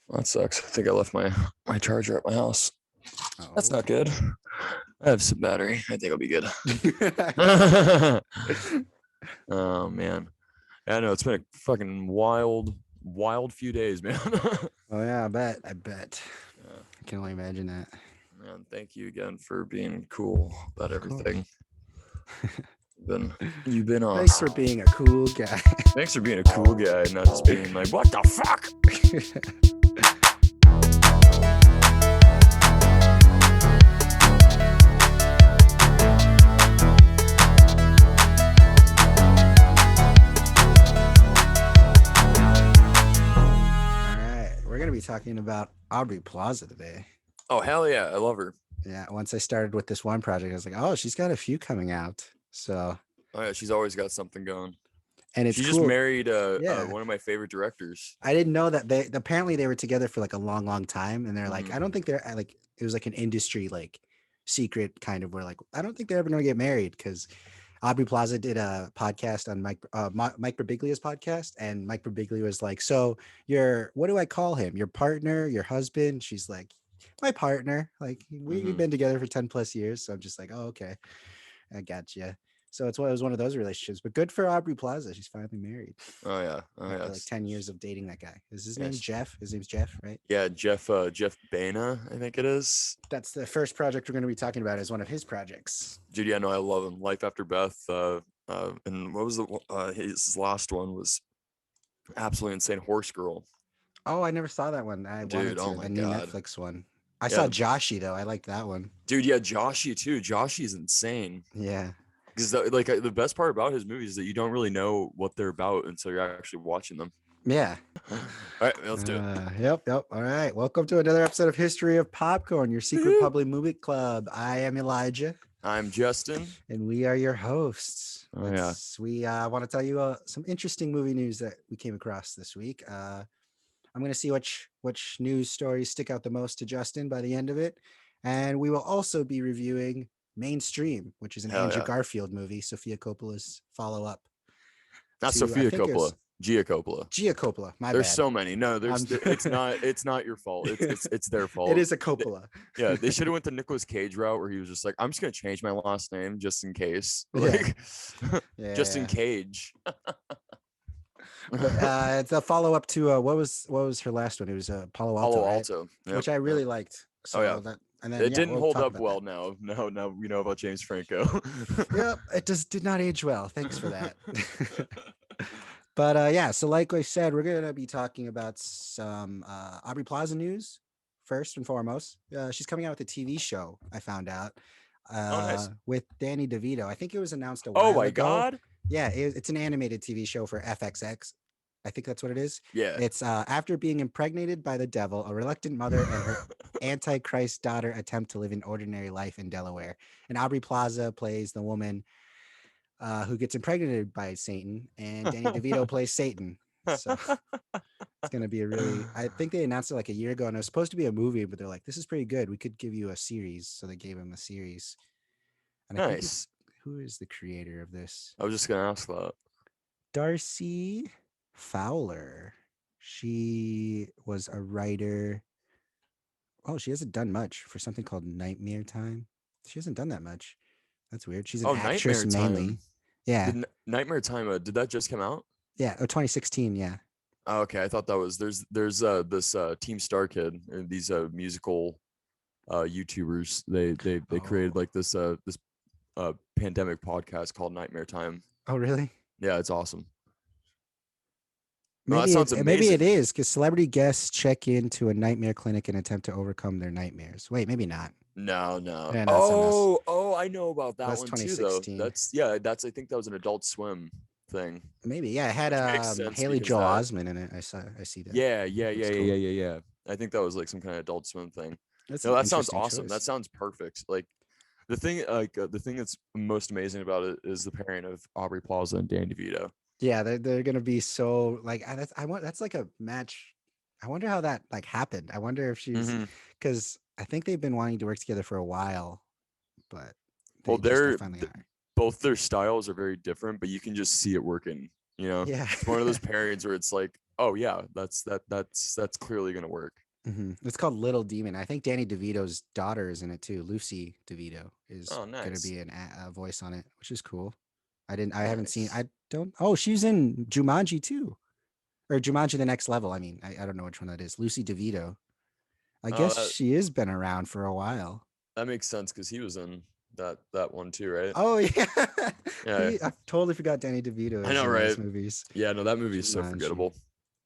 Well, that sucks. I think I left my charger at my house. That's Oh. not good. I have some battery. I think I'll be good. Oh man. Yeah, I know it's been a fucking wild few days, man. Oh yeah, I bet. I Yeah, can only imagine that. man, thank you again for being cool about Of course. everything. You've been Thanks awesome. for being a cool guy. Thanks for being a cool guy, not just being like, what the fuck? We're going to be talking about Aubrey Plaza today. Oh, hell yeah. I love her. Yeah. Once I started with this one project, I was like, oh, she's got a few coming out. So, Oh, yeah. She's always got something going. and it's She cool. just married Yeah. one of my favorite directors. I didn't know that apparently they were together for like a long time. And they're like, I don't think they're like, it was like an industry like secret kind of where like, I don't think they're ever going to get married because Aubrey Plaza did a podcast on Mike Birbiglia's podcast, and Mike Birbiglia was like, "So what do I call him? Your partner, your husband?" She's like, "My partner." Like we've been together for 10 plus years, so I'm just like, "Oh, okay, I got you." So it was one of those relationships, but good for Aubrey Plaza. She's finally married. Oh yeah. Oh After yeah. like 10 years of dating that guy. Is his name Jeff? His name's Jeff, right? Yeah, Jeff Baina, I think it is. That's the first project we're going to be talking about is one of his projects. Dude, yeah, no, I love him. Life After Beth. And what was his last one was absolutely insane. Horse Girl. Oh, I never saw that one. Dude, oh the my new God. Netflix one. I saw Joshy though. I liked that one. Dude, yeah, Joshy too. Joshy is insane. Yeah. Because the best part about his movies is that you don't really know what they're about until you're actually watching them. Yeah. All right, let's do it. Yep. All right. Welcome to another episode of History of Popcorn, your secret public movie club. I am Elijah. I'm Justin. And we are your hosts. Oh, yeah. We want to tell you some interesting movie news that we came across this week. I'm going to see which news stories stick out the most to Justin by the end of it. And we will also be reviewing Mainstream, which is an Andrew Garfield movie, Sofia Coppola's follow-up. Not Sofia Coppola. Gia Coppola. Gia Coppola. There's so many. No, it's not your fault. It's their fault. It is a Coppola. They should have went the Nicolas Cage route where he was just like, I'm just gonna change my last name just in case. Just in Cage. It's a follow-up to what was her last one? It was Palo Alto, right? Yep. Which I really liked. So it didn't hold up well. Now we know about James Franco. Yep, it did not age well. Thanks for that. But so like I said, we're gonna be talking about some Aubrey Plaza news first and foremost. She's coming out with a TV show. I found out nice. With Danny DeVito. I think it was announced a while ago. Oh my God! Yeah, it's an animated TV show for FXX. I think that's what it is. Yeah. It's after being impregnated by the devil, a reluctant mother and her Antichrist daughter attempt to live an ordinary life in Delaware. And Aubrey Plaza plays the woman who gets impregnated by Satan, and Danny DeVito plays Satan. So it's going to be I think they announced it like a year ago, and it was supposed to be a movie, but they're like, this is pretty good. We could give you a series. So they gave him a series. And I think who is the creator of this? I was just going to ask that. Darcy Fowler. She was a writer. Oh, she hasn't done much for something called Nightmare Time. She hasn't done that much. That's weird. She's an actress mainly. Yeah. Nightmare Time, did that just come out? Yeah. 2016. Yeah. Oh, okay. I thought that was there's this Team Star Kid, these musical YouTubers. They created like this pandemic podcast called Nightmare Time. Oh, really? Yeah, it's awesome. Maybe it is because celebrity guests check into a nightmare clinic and attempt to overcome their nightmares. Wait, maybe not. No. Yeah, I know about that one too, though. I think that was an Adult Swim thing. Maybe, yeah. It had Haley Joel Osment in it. I see that. Yeah. I think that was like some kind of Adult Swim thing. That sounds awesome. Choice. That sounds perfect. Like the thing that's most amazing about it is the pairing of Aubrey Plaza and Danny DeVito. Yeah, they're gonna be so like that's like a match. I wonder how that like happened. I wonder if she's because I think they've been wanting to work together for a while, but both their styles are very different, but you can just see it working. You know, yeah. It's one of those pairings where it's like Oh yeah, that's clearly gonna work. It's called Little Demon. I think Danny DeVito's daughter is in it too. Lucy DeVito is Oh, gonna nice, be a voice on it, which is cool. I haven't seen. nice. I don't. Oh, she's in Jumanji too, or Jumanji: The Next Level. I mean, I don't know which one that is. Lucy DeVito. I Oh, guess she has been around for a while. that makes sense because he was in that one too, right? Oh yeah, Yeah, I totally forgot Danny DeVito I is know, in those right? movies. Yeah, no, that movie is so Jumanji. forgettable.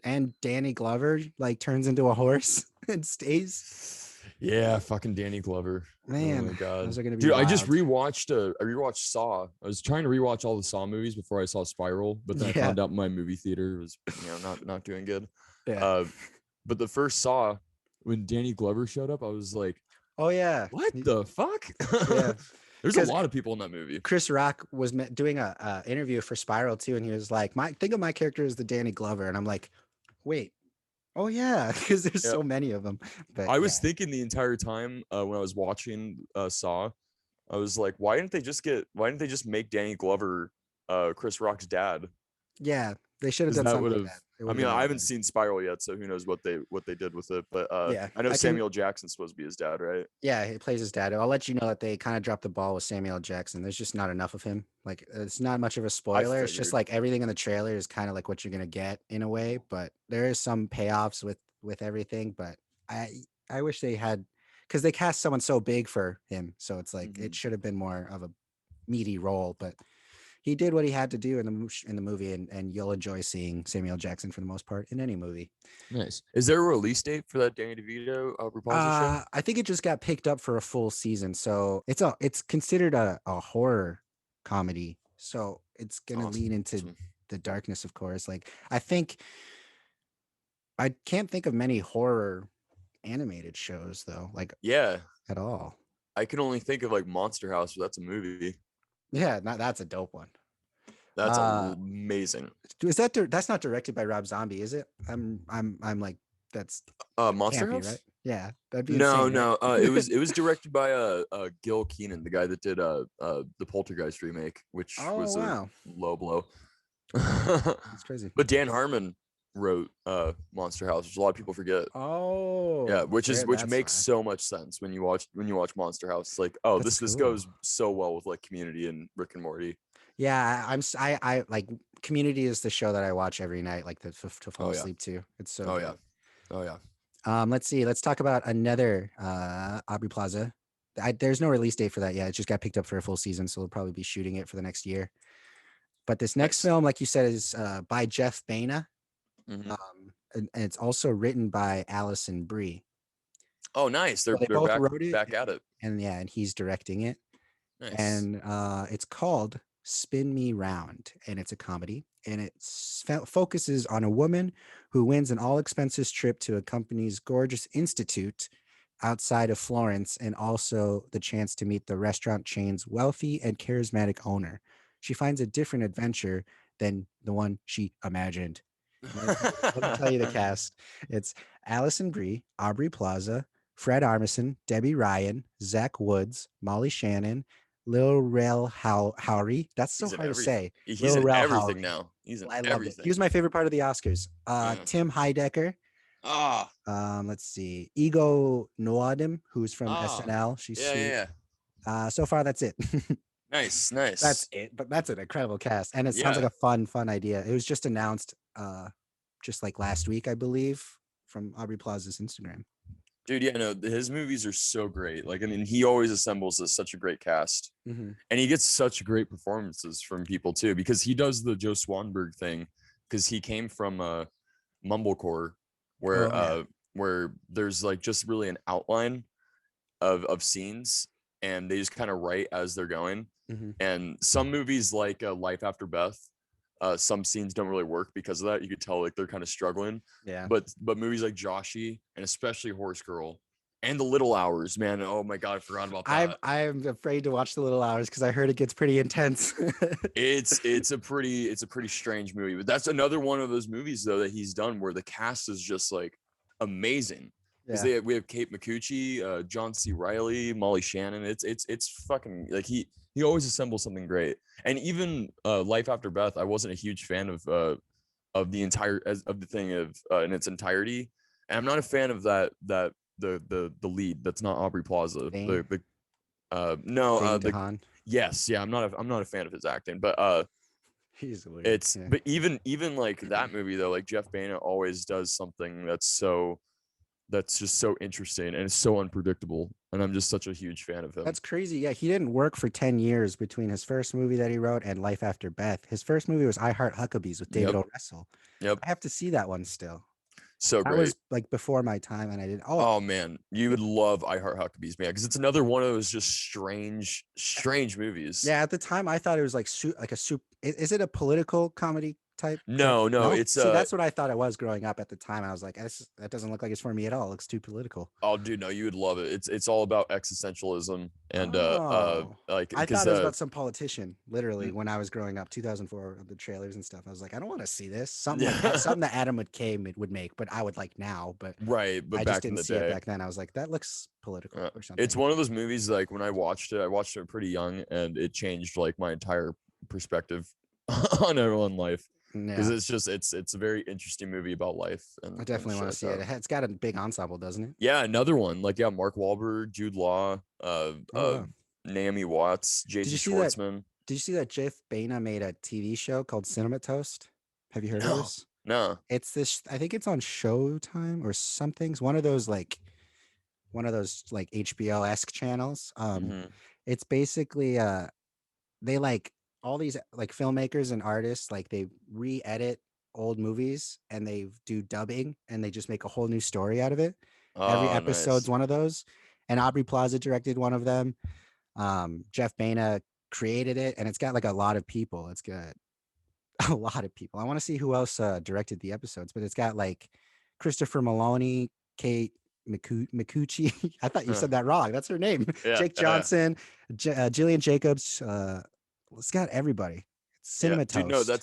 And Danny Glover like turns into a horse and stays. Yeah, fucking Danny Glover. Oh my Man, god, those are gonna be dude! wild. I rewatched Saw. I was trying to rewatch all the Saw movies before I saw Spiral, but then I Yeah, found out my movie theater was not doing good. yeah. Uh, but the first Saw, when Danny Glover showed up, I was like, Oh yeah, what the fuck? yeah. There's a Because lot of people in that movie. Chris Rock was doing a interview for Spiral too, and he was like, "My think of my character as the Danny Glover," and I'm like, "Wait, oh yeah," because there's Yeah, so many of them. But I yeah, was thinking the entire time when I was watching Saw, I was like, why didn't they just make Danny Glover Chris Rock's dad? yeah, they should have Because done that something would like have. that. It I would have mean, been I really haven't good. seen Spiral yet, so who knows what they did with it. But Yeah, I know I can. Samuel Jackson's supposed to be his dad, right? Yeah, he plays his dad. I'll let you know that they kind of dropped the ball with Samuel Jackson. There's just not enough of him. Like it's not much of a I spoiler. It's just figured. like everything in the trailer is kind of like what you're gonna get in a way, but there is some payoffs with everything. But I wish they had because they cast someone so big for him, so it's like it Hmm. should have been more of a meaty role. But he did what he had to do in in the movie, and you'll enjoy seeing Samuel Jackson for the most part in any movie. Nice. Is there a release date for that Danny DeVito Aubrey Plaza show? I think it just got picked up for a full season, so it's considered a horror comedy. So it's gonna lean Awesome. into Awesome. the darkness, of course. Like I think I can't think of many horror animated shows though, like Yeah, at all. I can only think of like Monster House, but that's a movie. Yeah, that's a dope one. That's Uh, amazing. is that that's not directed by Rob Zombie, is it? I'm like that's Monster can't be right. House? Yeah, that'd be No, insane, right? no. It was directed by Gil Keenan, the guy that did the Poltergeist remake, which Oh was a wow, low blow. that's crazy. But Dan Harmon wrote Monster House, which a lot of people forget. Yeah, Oh, there. which That's makes why. so much sense when you watch Monster House. It's like, oh, That's this cool. goes so well with like Community and Rick and Morty. Yeah, I like Community is the show that I watch every night, like to fall Oh yeah, asleep to. It's so oh yeah, good. oh yeah. Let's see. Let's talk about another Aubrey Plaza. There's no release date for that yet. It just got picked up for a full season, so they'll probably be shooting it for the next year. But this next Nice. film, like you said, is by Jeff Baena, Hmm. and it's also written by Allison Brie. Oh, nice. So they They're both wrote it, back at it. and yeah, and he's directing it. Nice. And it's called Spin Me Round, and it's a comedy, and it focuses on a woman who wins an all expenses trip to a company's gorgeous institute outside of Florence, and also the chance to meet the restaurant chain's wealthy and charismatic owner. She finds a different adventure than the one she imagined. Let me tell you the cast. It's Allison Brie, Aubrey Plaza, Fred Armisen, Debbie Ryan, Zach Woods, Molly Shannon, Lil Rel Howery. That's so He's in hard to everything. say. He's Lil in Rel everything Howery. now. He's in I loved it. He everything. was my favorite part of the Oscars. Yeah. Tim Heidecker. Ah, Let's see. Ego Noadim, who's from ah. SNL. She's Yeah, yeah, sweet. yeah. So far, that's it. Nice, That's nice. it. But that's an incredible cast, and it sounds like Yeah. a fun idea. It was just announced, just like last week, I believe, from Aubrey Plaza's Instagram. Dude, yeah, no, his movies are so great. Like, I mean, he always assembles such a great cast. Mm-hmm. And he gets such great performances from people too, because he does the Joe Swanberg thing, because he came from mumblecore where Oh yeah. where there's like just really an outline of scenes and they just kind of write as they're going. Mm-hmm. And some movies like Life After Beth, some scenes don't really work because of that. You could tell like they're kind of struggling. Yeah. But movies like Joshy and especially Horse Girl and The Little Hours, man. Oh my god, I forgot about that. I'm afraid to watch The Little Hours because I heard it gets pretty intense. It's a pretty strange movie, but that's another one of those movies though that he's done where the cast is just like amazing. Because Yeah. we have Kate McCucci, John C. Riley, Molly Shannon. It's fucking like he always assembles something great. And even Life After Beth, I wasn't a huge fan of of the entire of the thing of in its entirety. And I'm not a fan of the lead. That's not Aubrey Plaza. Dane? No, Dane DeHaan. yes, yeah, I'm not a fan of his acting, but He's weird. it's Yeah. but even like that movie though, like Jeff Bana always does something that's just so interesting and it's so unpredictable, and I'm just such a huge fan of him. That's crazy. Yeah, he didn't work for 10 years between his first movie that he wrote and Life After Beth. His first movie was I Heart Huckabees with David O. Russell. Yep. I have to see that one still. So That great. was like before my time, and I didn't. Oh man, you would love I Heart Huckabees, man, because it's another one of those just strange movies. Yeah, at the time I thought it was like a soup. Is it a political comedy type? No, it's see, that's what I thought it was growing up at the time. I was like, that doesn't look like it's for me at all. It looks too political. Oh, dude, no, you would love it. It's all about existentialism and like I thought it was about some politician. Literally, when I was growing up, 2004, the trailers and stuff. I was like, I don't want to see this. Something that Adam McKay would make, but I would like now. But right, but I back just didn't in the see day, it back then. I was like, that looks political or something. It's one of those movies like when I watched it pretty young, and it changed like my entire perspective on everyone life. Because it's a very interesting movie about life, and I definitely want to see it. It's got a big ensemble, doesn't it? Yeah, another one like Mark Wahlberg, Jude Law, Naomi Watts, Jason Schwartzman. Did you see that Jeff Bana made a TV show called Cinema Toast? Have you heard of this? No. It's this. I think it's on Showtime or something. It's one of those like HBO-esque channels. It's basically they like all these like filmmakers and artists, like they re-edit old movies and they do dubbing and they just make a whole new story out of it. Every episode's one of those. And Aubrey Plaza directed one of them. Jeff Bana created it, and it's got like a lot of people. It's got a lot of people. I want to see who else directed the episodes, but it's got like Christopher Maloney, Kate Micucci. I thought you said that wrong. That's her name. Yeah, Jake Johnson, Jillian Jacobs. It's got everybody. It's Cinema Toast. Dude, no,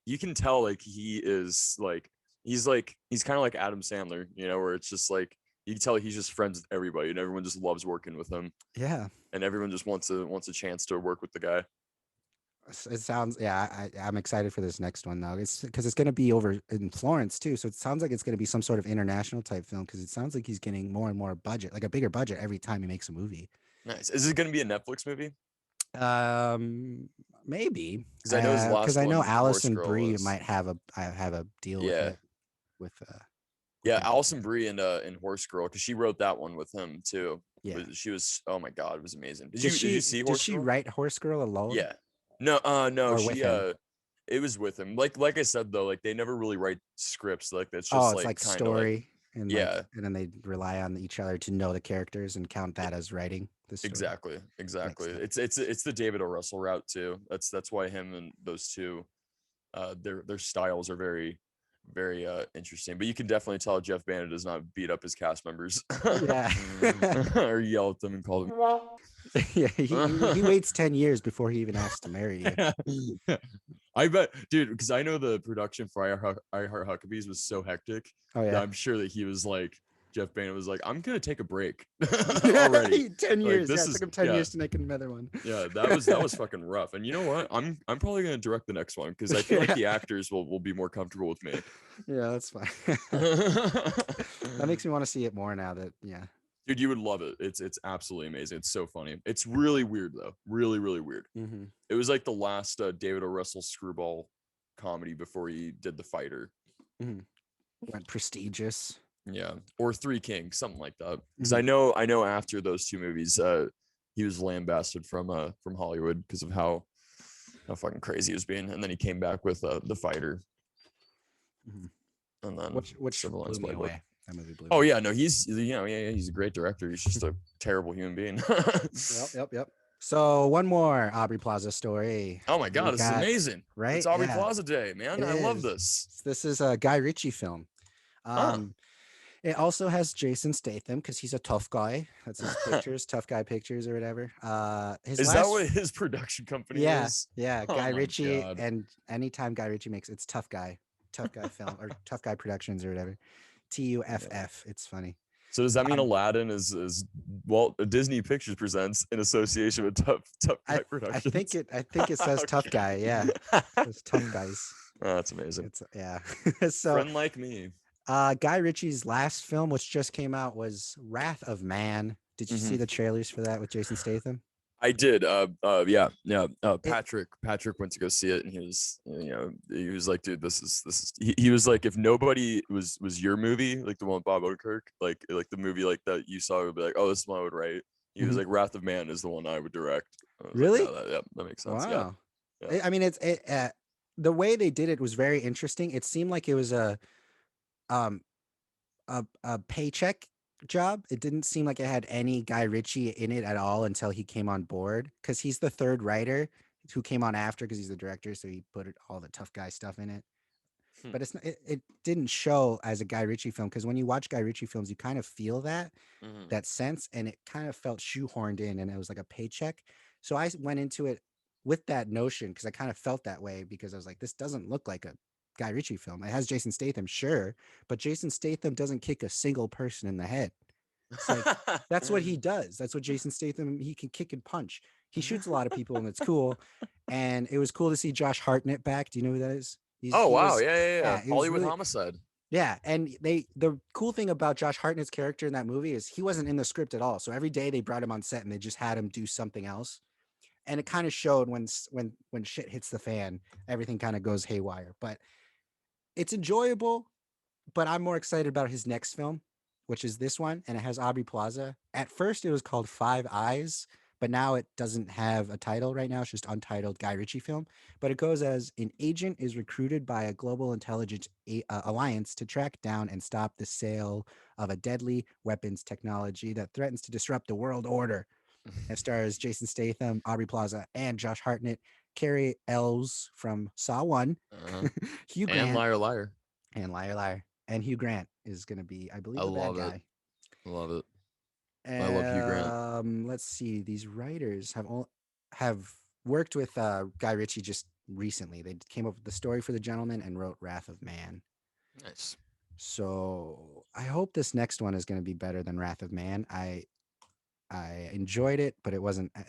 you can tell like he is like he's kind of like Adam Sandler, you know, where it's just like you can tell he's just friends with everybody and everyone just loves working with him. Yeah. And everyone just wants a chance to work with the guy. It sounds, I'm excited for this next one though. It's because it's going to be over in Florence too. So it sounds like it's going to be some sort of international type film, because it sounds like he's getting more and more budget, like a bigger budget every time he makes a movie. Nice. Is it going to be a Netflix movie? Maybe. Because I know Alison Brie might have a deal with it. Alison Brie and Horse Girl, because she wrote that one with him too. Yeah. She was, oh my God, it was amazing. Did you see Horse Girl? Did she write Horse Girl alone? Yeah. No, it was with him. Like I said though, like they never really write scripts. Like that's just it's like story. And and then they rely on each other to know the characters and count that as writing the story. Exactly. It's the David O. Russell route too. That's why him and those two, their styles are very, very interesting. But you can definitely tell Jeff Bana does not beat up his cast members. Yeah. Or yell at them and call them. Yeah, he waits 10 years before he even asks to marry you. I bet, dude, because I know the production for I Heart Huckabees was so hectic. Oh yeah, I'm sure that he was like, Jeff Bana was like, I'm gonna take a break already. 10 years. It took him 10 years to make another one. Yeah, that was fucking rough. And you know what? I'm probably gonna direct the next one because I feel like the actors will be more comfortable with me. Yeah, that's fine. That makes me want to see it more now. Dude, you would love it. It's absolutely amazing. It's so funny. It's really weird though. Really, really weird. Mm-hmm. It was like the last David O. Russell screwball comedy before he did The Fighter. Mm-hmm. Went prestigious. Yeah, or Three Kings, something like that. Because I know after those two movies, he was lambasted from Hollywood because of how fucking crazy he was being, and then he came back with The Fighter. And then which blew me away. That movie blew me. Oh yeah, no, he's he's a great director. He's just a terrible human being. Yep. So one more Aubrey Plaza story. Oh my God, this is amazing! Right, it's Aubrey Plaza Day, man. I love this. This is a Guy Ritchie film. It also has Jason Statham because he's a tough guy. That's his pictures, Tough Guy Pictures or whatever. That what his production company is? Yeah, Guy Ritchie. God. And anytime Guy Ritchie makes it's Tough Guy Film or Tough Guy Productions or whatever. TUFF. It's funny. So does that mean Aladdin is Disney Pictures presents in association with Tough Guy Productions? I think it says Tough Guy. Yeah, it's Tough Guys. Oh, that's amazing. It's yeah. So Friend like me. Guy Ritchie's last film, which just came out, was Wrath of Man. Did you see Hmm. the trailers for that with Jason Statham? I did. Yeah, yeah. It, Patrick went to go see it, and he was, he was like, dude, this is. He was like, if nobody was your movie, like the one with Bob Odenkirk, like the movie like that you saw, would be like, oh, this is one I would write. He was Mhm. like, Wrath of Man is the one I would direct. I was like, Really? oh, yeah, that makes sense. Yeah, Wow. yeah. I mean, the way they did it was very interesting. It seemed like it was um a paycheck job. It didn't seem like it had any Guy Ritchie in it at all until he came on board, because he's the third writer who came on after, because he's the director, so he put all the tough guy stuff in it. Hmm. But it didn't show as a Guy Ritchie film, because when you watch Guy Ritchie films, you kind of feel Hmm. that sense, and it kind of felt shoehorned in, and it was like a paycheck. So I went into it with that notion, because I kind of felt that way, because I was like, this doesn't look like a Guy Ritchie film. It has Jason Statham, sure, but Jason Statham doesn't kick a single person in the head. It's like that's what he does. That's what Jason Statham, he can kick and punch. He shoots a lot of people, and it's cool. And it was cool to see Josh Hartnett back. Do you know who that is? Oh He wow, was, yeah, yeah, yeah. yeah, it was Hollywood really, Homicide. yeah. And the cool thing about Josh Hartnett's character in that movie is he wasn't in the script at all. So every day they brought him on set and they just had him do something else. And it kind of showed when shit hits the fan, everything kind of goes haywire. But it's enjoyable. But I'm more excited about his next film, which is this one, and it has Aubrey Plaza. At first, it was called Five Eyes, but now it doesn't have a title right now. It's just Untitled Guy Ritchie film. But it goes as an agent is recruited by a global intelligence alliance to track down and stop the sale of a deadly weapons technology that threatens to disrupt the world order. It stars Jason Statham, Aubrey Plaza, and Josh Hartnett, Carrie Elves from Saw 1, uh, Hugh and Grant, Liar Liar. and Liar Liar. And Hugh Grant is going to be, I I believe, the bad love it. guy. I love it. I love Hugh Grant. Let's see. These writers have worked with Guy Ritchie just recently. They came up with the story for The Gentleman and wrote Wrath of Man. Nice. So I hope this next one is going to be better than Wrath of Man. I enjoyed it, but it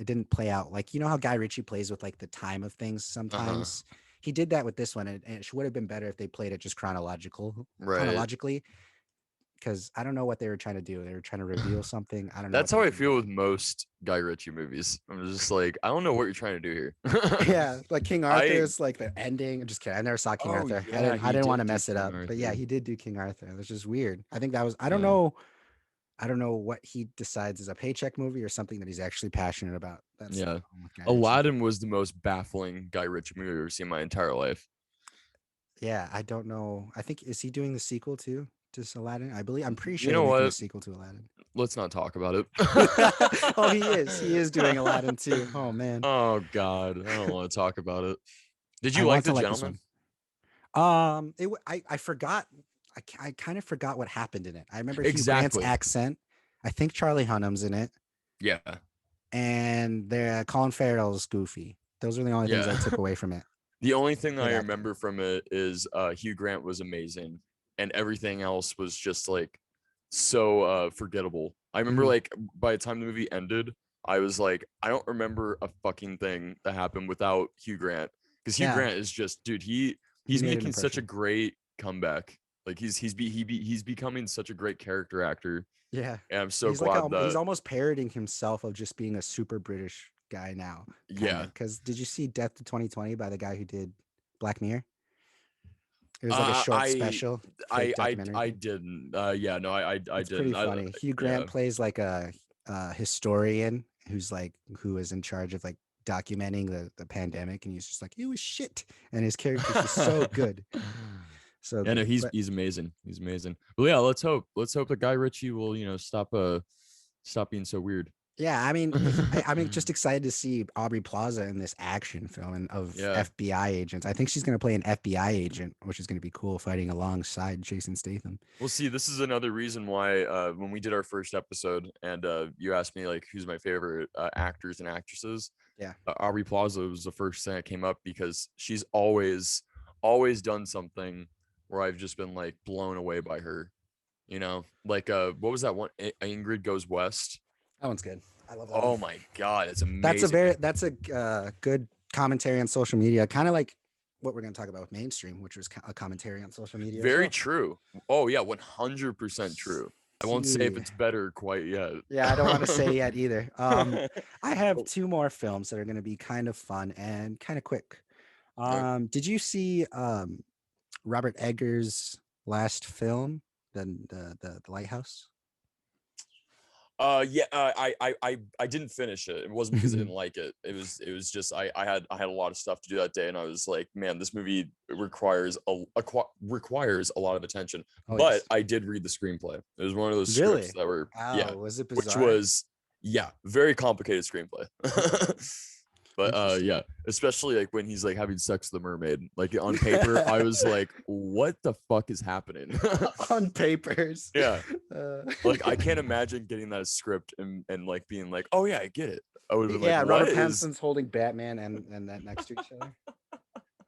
didn't play out like, you know how Guy Ritchie plays with like the time of things Uh huh. sometimes. He did that with this one, and it would have been better if they played it just Right. chronologically, because I don't know what they were trying to do. They were trying to reveal something. I don't know what That's they how were I trying to feel do. with most Guy Ritchie movies. I'm just like, I don't know what you're trying to do here. Yeah, like King Arthur I is like the ending. I'm just kidding. I never saw King Oh Arthur. yeah, I he didn't want to did do mess it King up, but yeah, Arthur. he did do King Arthur. It was just weird. I think that was. I don't Yeah. know. I don't know what he decides is a paycheck movie or something that he's actually passionate about. That's the Yeah. problem with Guy Ritchie. Aladdin was the most baffling Guy Ritchie movie I've ever seen in my entire life. Yeah, I don't know. I think, is he doing the sequel too to Aladdin? I believe. I'm pretty You sure they're know making a what? sequel to Aladdin. Let's not talk about it. Oh, he is. He is doing Aladdin too. Oh man, Oh God, I don't want to talk about it. Did I you like want The to like this Gentleman? one. I forgot. I kind of forgot what happened in it. I remember Hugh Grant's Exactly. accent. I think Charlie Hunnam's in it, Yeah. and Colin Farrell's goofy. Those are the only things I Yeah. took away from it. The only thing Good I acting. remember from it is Hugh Grant was amazing, and everything else was just like so forgettable. I remember Mhm. like by the time the movie ended, I was like, I don't remember a fucking thing that happened without Hugh Grant, because Hugh Yeah, Grant is just, dude, he he's made an making such a impression. great comeback. Like he's becoming such a great character actor, Yeah, and I'm so he's like glad he's that almost parodying himself of just being a super British guy now, kind yeah. of. Because did you see Death to 2020 by the guy who did Black Mirror? It was like a short I special, fake documentary I thing. didn't. Yeah, no, I It's pretty didn't. funny. Hugh Yeah. Grant plays like a historian who is in charge of like documenting the pandemic, and he's just like, it was shit, and his character's just so good, so Yeah, no, good. But he's amazing. He's amazing. But yeah, let's hope that Guy Ritchie will, stop being so weird. yeah, I mean, I'm just excited to see Aubrey Plaza in this action film of Yeah. FBI agents. I think she's going to play an FBI agent, which is going to be cool, fighting alongside Jason Statham. We'll see. This is another reason why when we did our first episode and you asked me like who's my favorite actors and actresses, Yeah, Aubrey Plaza was the first thing that came up because she's always done something where I've just been like blown away by her. Like what was that one? Ingrid Goes West. that one's good. I love that one. Oh my God, it's amazing. That's a good commentary on social media. Kind of like what we're going to talk about with mainstream, which was a commentary on social media. Very true. Oh yeah, 100% true. I won't say if See. it's better quite yet. Yeah, I don't want to say yet either. I have Oh, 2 more films that are going to be kind of fun and kind of quick. okay. Did you see Robert Eggers' last film, the Lighthouse? Yeah, I didn't finish it. It wasn't because I didn't like it. It was just I had a lot of stuff to do that day, and I was like, man, this movie requires a lot of attention. Oh But yes, I did read the screenplay. It was one of those scripts really? that were Oh, was it which bizarre? was very complicated screenplay. But Interesting. yeah, especially like when he's like having sex with the mermaid. Like on paper, I was like, what the fuck is happening? On papers. Yeah. Uh, Like I can't imagine getting that script and like being like, oh yeah, I get it. I would have been like, yeah, what Robert is Pattinson's holding Batman and that next to each other.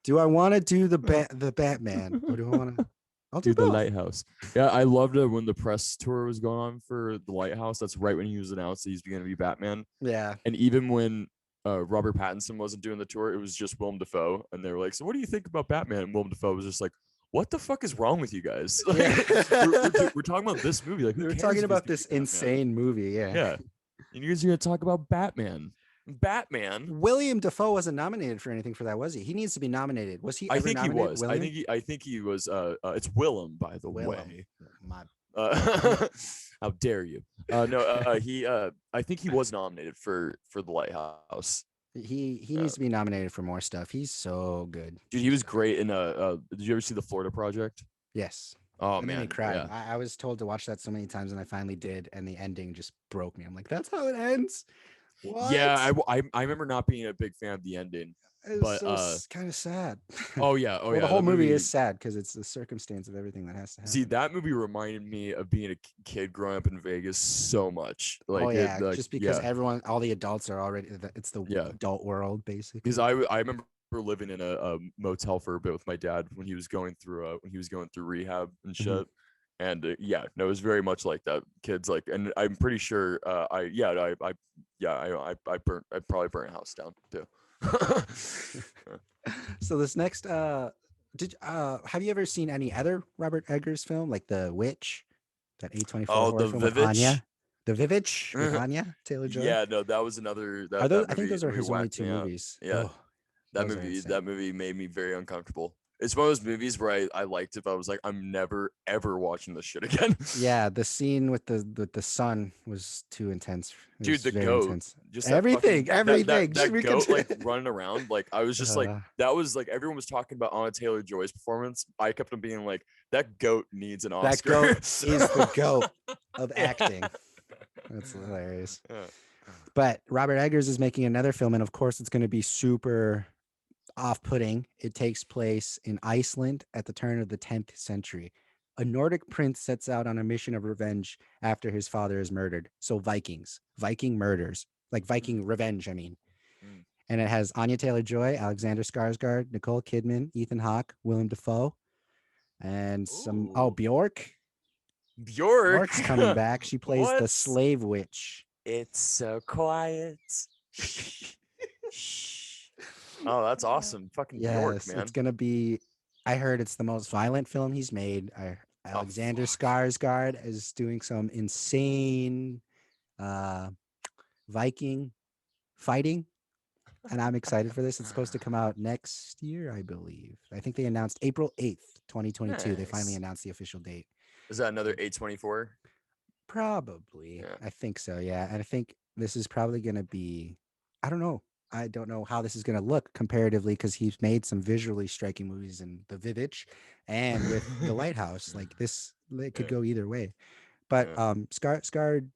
Do I want to do the Batman, or do I want to? I'll do dude, the both. lighthouse? Yeah, I loved it when the press tour was going on for the lighthouse. That's right when he was announced that he's going to be Batman. Yeah. And even when Robert Pattinson wasn't doing the tour, it was just Willem Dafoe. And they were like, so what do you think about Batman? And Willem Dafoe was just like, what the fuck is wrong with you guys? Like, Yeah. we're talking about this movie. Like, who We were cares talking if he's about gonna this be Batman? insane movie. Yeah. Yeah. And you guys are gonna talk about Batman. Batman. William Dafoe wasn't nominated for anything for that, was he? He needs to be nominated. Was he I ever think he nominated? was. William? I think he was. It's Willem, by the Willem. way. My How dare you? No. He. I think he was nominated for the Lighthouse. he needs to be nominated for more stuff. He's so good. Dude, he was great in. Did you ever see the Florida Project? Yes. Oh That made me man, cry. yeah. I was told to watch that so many times, and I finally did, and the ending just broke me. I'm like, that's how it ends. What? Yeah, I remember not being a big fan of the ending, It was but so kind of sad. oh yeah, Well, the yeah, whole that movie is sad because it's the circumstance of everything that has to See, happen. that movie reminded me of being a kid growing up in Vegas so much. Oh Like it, yeah, like just because yeah, everyone, all the adults are already. It's the yeah. adult world Because basically. I remember living in a motel for a bit with my dad when he was going through rehab and Mhm. shit. And yeah, no, it was very much like that. Kids like, and I'm pretty sure I probably burnt a house down too. So this next, have you ever seen any other Robert Eggers film like The Witch, that A24 Oh, horror the film with Vivitch. Anya, The Vivitch with Anya Taylor-Joy? Yeah, no, that was another Are those? that I think movie those are his only whacked 2 me out. movies. Yeah, Oh, those are insane. that movie made me very uncomfortable. It's one of those movies where I liked if I was like, I'm never ever watching this shit again. Yeah, the scene with the sun was too intense. It Dude, was the very goat, intense. just that fucking Everything. Just that goat like reconsider. running around. Like I was just like, that was like everyone was talking about Anna Taylor-Joy's performance. I kept on being like, that goat needs an That Oscar. goat is the goat of Yeah. acting. That's hilarious. Yeah. But Robert Eggers is making another film, and of course, it's going to be super off-putting. It takes place in Iceland at the turn of the 10th century. A Nordic prince sets out on a mission of revenge after his father is murdered. So Vikings, Viking murders, like Viking revenge, I mean. Mm. And it has Anya Taylor-Joy, Alexander Skarsgård, Nicole Kidman, Ethan Hawke, Willem Dafoe, and some Ooh. Bjork. Bjork. Bjork's coming back. She plays the What? slave witch. It's so quiet. Oh, that's awesome. Fucking Bjork, Yes, it's man. gonna be. I heard it's the most violent film he's made. Oh, Alexander fuck. Skarsgård is doing some insane uh, Viking fighting, and I'm excited for this. It's supposed to come out next year, I believe. I think they announced April 8th, 2022. They finally Nice. announced the official date. Is that another 824? Probably, Yeah. I think so. Yeah, and I think this is probably gonna be. I don't know. I don't know how this is going to look comparatively because he's made some visually striking movies in The Vivitch and with The Lighthouse. Like this, it could Yeah. go either way. But Yeah. Skard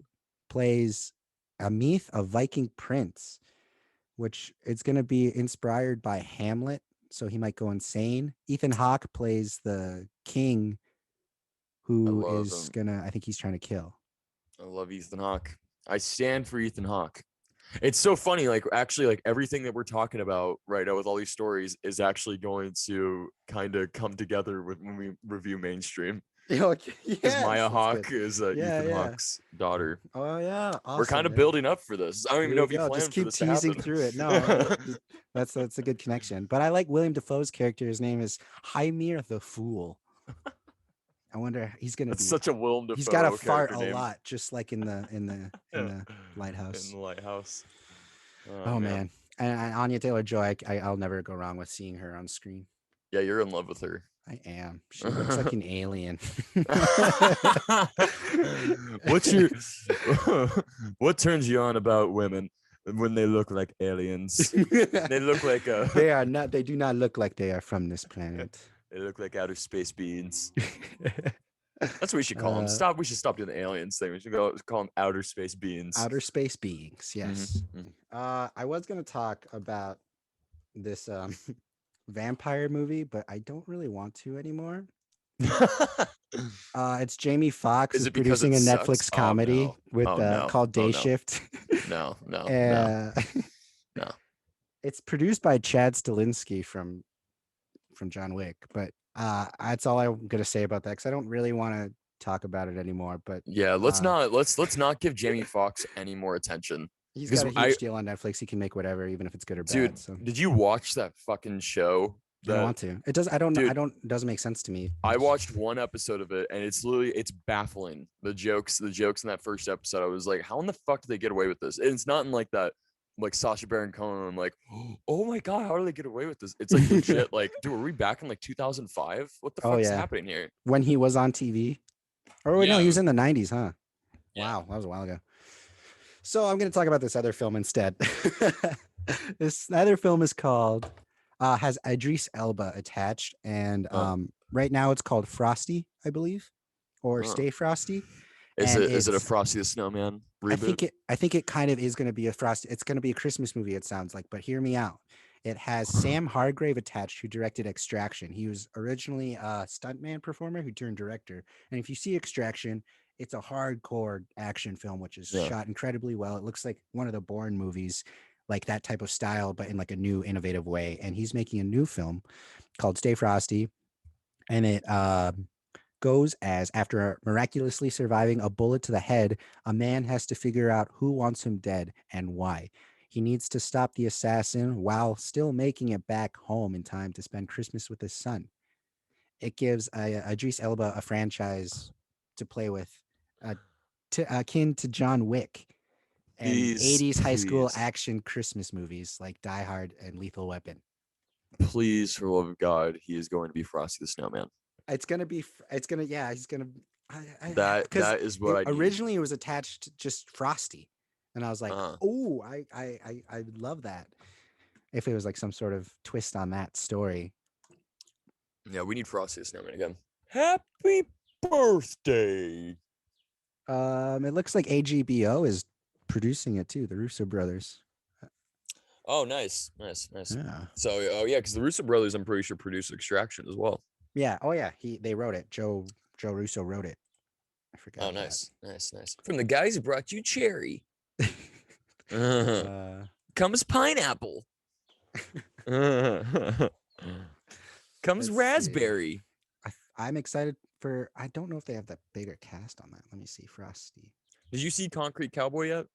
plays a myth of Viking prince, which it's going to be inspired by Hamlet. So he might go insane. Ethan Hawke plays the king I who love is him. gonna, I think he's trying to kill. I love Ethan Hawke. I stand for Ethan Hawke. It's so funny, like actually, like everything that we're talking about right now with all these stories is actually going to kind of come together with when we review mainstream. Okay, Because yes, Maya that's good. Hawke is Yeah, Ethan yeah. Hawke's daughter. Oh yeah, We're kind awesome, of man. building up for this. I don't even Here know we if he go. Just planned for keep this to teasing happen. through it. No, that's a good connection. But I like William Defoe's character. His name is Hymir the Fool. I wonder he's gonna That's be. such a Willem He's got to Dafoe fart character a name. lot, just like in the In lighthouse. the lighthouse. Oh Oh man. man, and Anya Taylor Joy. I'll never go wrong with seeing her on screen. Yeah, you're in love with her. I am. She looks like an alien. What's your what turns you on about women when they look like aliens? They look like They are not. They do not look like they are from this planet. they look like outer space beings. That's what we should call them. Stop. We should stop doing the aliens thing. We should call them outer space beings. Outer space beings. Yes. Mm-hmm. I was gonna talk about this vampire movie, but I don't really want to anymore. It's Jamie Foxx Is is it because producing it a sucks? Netflix Oh comedy no. with Oh no. called Oh Day no. Shift. No. No. No. uh, No. it's produced by Chad Stilinski from John Wick, but that's all I'm gonna say about that because I don't really want to talk about it anymore. But Yeah, let's not give Jamie Foxx any more attention. he's Because got a huge deal on Netflix. He can make whatever, even if it's good or dude, bad. So did you watch that fucking show? I don't That want to. It does. I don't. dude, I don't. It doesn't make sense to me. I watched one episode of it and it's baffling. The jokes in that first episode. I was like, how in the fuck did they get away with this? And it's not in like that like Sacha Baron Cohen. I'm like, oh my god, how do they get away with this? It's like legit. Like, dude, were we back in like 2005? What the Oh fuck's yeah, happening here? when he was on TV. Or wait, no, he was in the '90s, huh? Yeah. Wow, that was a while ago. So I'm going to talk about this other film instead. This other film is called has Idris Elba attached, and right now it's called Frosty, I believe, or Stay Frosty. Is And it a Frosty the Snowman reboot? I think it kind of is going to be a Frosty. It's going to be a Christmas movie. It sounds like, but hear me out. It has Sam Hargrave attached, who directed Extraction. He was originally a stuntman performer who turned director. And if you see Extraction, it's a hardcore action film, which is shot incredibly well. It looks like one of the Bourne movies, like that type of style, but in like a new, innovative way. And he's making a new film called Stay Frosty, and it goes as after miraculously surviving a bullet to the head, a man has to figure out who wants him dead and why. He needs to stop the assassin while still making it back home in time to spend Christmas with his son. It gives Idris Elba a franchise to play with, akin to John Wick and 80s high school action Christmas movies like Die Hard and Lethal Weapon. Please, for the love of God, he is going to be Frosty the Snowman. He's gonna. He's gonna. That is what I need. Originally, it was attached to just Frosty, and I was like, oh, I love that. If it was like some sort of twist on that story. Yeah, we need Frosty the Snowman again. Happy birthday. It looks like AGBO is producing it too. The Russo brothers. Oh, nice. Yeah. So, because the Russo brothers, I'm pretty sure, produced Extraction as well. Yeah. Oh, yeah. They wrote it. Joe Russo wrote it. I forgot. Oh, nice. From the guys who brought you cherry. Comes pineapple. Comes raspberry. I'm excited for. I don't know if they have that bigger cast on that. Let me see. Frosty. Did you see Concrete Cowboy yet?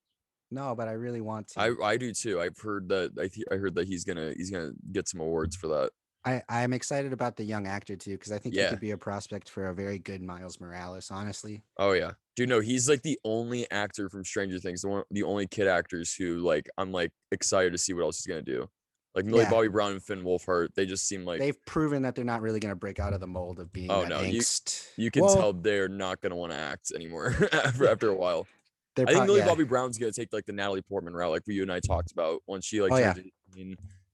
No, but I really want to. I do too. I've heard that. I heard that he's gonna get some awards for that. I'm excited about the young actor too, because I think he could be a prospect for a very good Miles Morales, honestly. Oh yeah. Dude, no, he's like the only actor from Stranger Things, the only kid actors who like I'm like excited to see what else he's gonna do. Like Millie Bobby Brown and Finn Wolfhard, they just seem like they've proven that they're not really gonna break out of the mold of being angst. You can tell they're not gonna want to act anymore after a while. I think Millie Bobby Brown's gonna take like the Natalie Portman route, like you and I talked about. Once she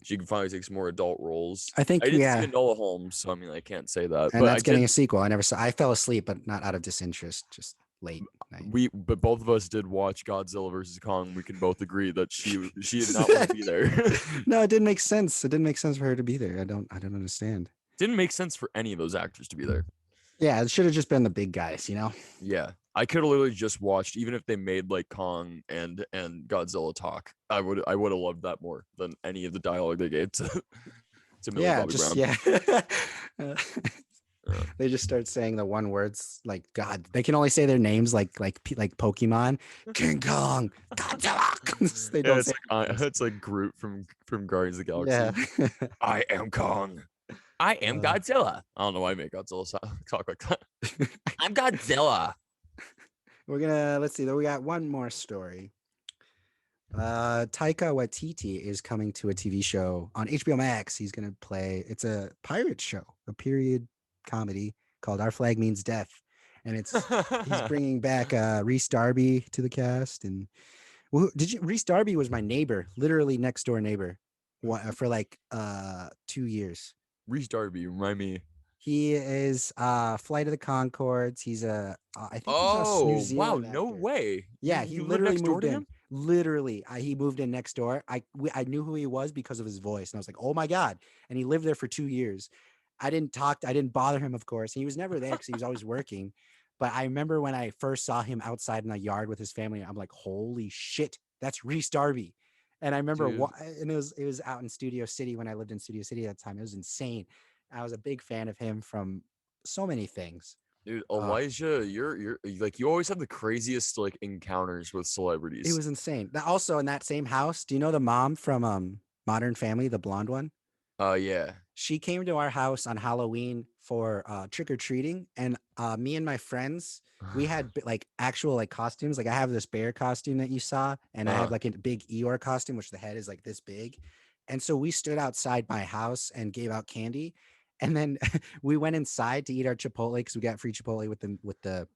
she can finally take some more adult roles. I think I didn't see Enola Holmes, so I mean I can't say that. And that's getting a sequel. I fell asleep, but not out of disinterest, just late night. But both of us did watch Godzilla versus Kong. We can both agree that she did not want to be there. No, it didn't make sense. It didn't make sense for her to be there. I don't understand. Didn't make sense for any of those actors to be there. Yeah, it should have just been the big guys, you know? Yeah. I could have literally just watched, even if they made like Kong and Godzilla talk, I would have loved that more than any of the dialogue they gave to Millie Bobby Brown. Yeah. They just start saying the one words like God. They can only say their names like Pokemon, King Kong, Godzilla. They Yeah, don't say names. it's like Groot from Guardians of the Yeah. Galaxy. I am Kong. I am Uh, Godzilla. I don't know why I make Godzilla talk like that. I'm Godzilla. we're gonna let's see. We got one more story. Taika Waititi is coming to a TV show on HBO Max. He's gonna play. It's a pirate show, a period comedy called Our Flag Means Death, and he's bringing back Reese Darby to the cast. And did you? Reese Darby was my neighbor, literally next door neighbor, for like 2 years. Reese Darby, remind me. He is Flight of the Concords. He's I think he's a New Oh, wow, Zealand no actor. way. Yeah, he You live literally next door moved to in. him? Literally, he moved in next door. I knew who he was because of his voice, and I was like, oh my god! And he lived there for 2 years. I didn't bother him, of course. He was never there because he was always working. But I remember when I first saw him outside in the yard with his family, I'm like, holy shit, that's Reese Darby. And I remember Dude, and it was out in Studio City when I lived in Studio City at the time. It was insane. I was a big fan of him from so many things. dude, Uh, Elijah, you're like you always have the craziest like encounters with it celebrities. was insane. Also in that same house, do you know the mom from Modern Family, the blonde one? Yeah. She came to our house on Halloween for trick-or-treating, and me and my friends, we had like actual like costumes. Like I have this bear costume that you saw, and I have like a big Eeyore costume, which the head is like this big. And so we stood outside my house and gave out candy. And then we went inside to eat our Chipotle because we got free Chipotle with the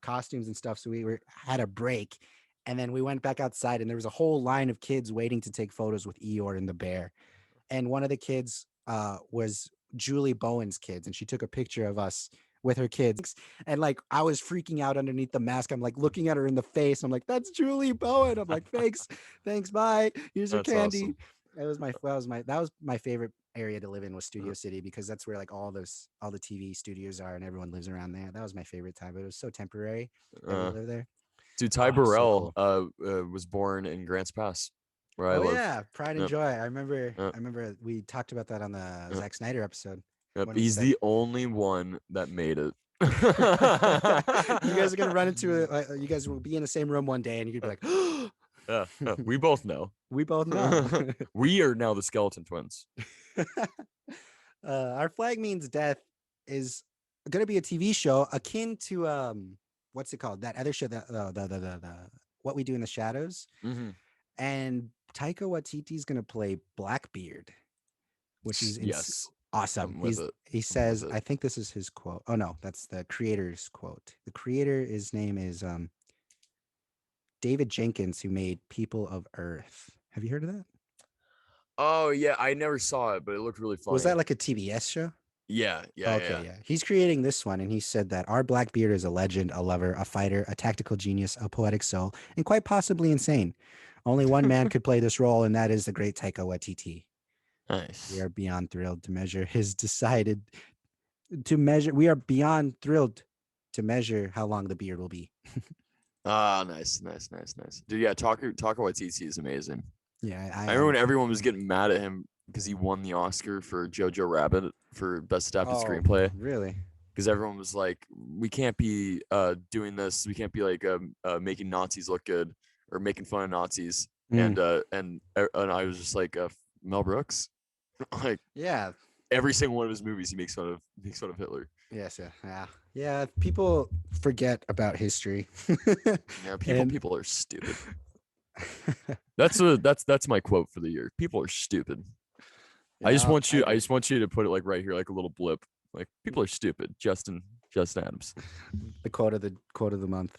costumes and stuff. So had a break. And then we went back outside, and there was a whole line of kids waiting to take photos with Eeyore and the bear. And one of the kids was Julie Bowen's kids, and she took a picture of us with her kids. And like I was freaking out underneath the mask. I'm like looking at her in the face. I'm like, that's Julie Bowen. I'm like, thanks, bye. Here's your That's candy. awesome. That was my favorite area to live in was Studio City because that's where like all the TV studios are and everyone lives around there. That was my favorite time, but it was so temporary that we Uh, live there. dude, Ty So Burrell cool. was born in Grants Pass, where I Oh live. yeah, Pride and Yep, Joy. I remember. yep, I remember we talked about that on the yep, Zack Snyder episode yep. when he He's said, the only one that made it. "You guys are gonna run into it. You guys will be in the same room one day, and you're gonna be like, We both know. we both know." We are now the skeleton twins. Our Flag Means Death is gonna be a TV show akin to what's it called? That other show that the What We Do in the Shadows, Mm-hmm. and Taika Waititi is gonna play Blackbeard, which is Yes, awesome. I'm with it. He I'm with says, it. I think this is his quote. Oh no, that's the creator's quote. The creator, his name is David Jenkins, who made People of Earth. Have you heard of that? Oh yeah, I never saw it, but it looked really Was funny. that like a TBS show? Yeah, yeah, Okay, yeah. yeah. He's creating this one, and he said that our Blackbeard is a legend, a lover, a fighter, a tactical genius, a poetic soul, and quite possibly insane. Only one man could play this role, and that is the great Taika Waititi. We Nice. are beyond thrilled to measure his decided to measure. We are beyond thrilled to measure how long the beard will be. Ah, nice, nice, nice, nice. Dude, yeah, Taika Waititi is amazing. Yeah, I remember when everyone was getting mad at him because he won the Oscar for Jojo Rabbit for Best Adapted Oh, Screenplay. really? Because everyone was like, we can't be doing this. We can't be like making Nazis look good or making fun of Nazis. Mm. And I was just like, Mel Brooks, like Yeah. every single one of his movies, he makes fun of Hitler. Yes. Yeah. People forget about history. Yeah, And people are stupid. That's my quote for the year. People are stupid. I just want you. I agree. just want you to put it like right here, like a little blip. Like people are stupid. Justin Adams. The quote of the month.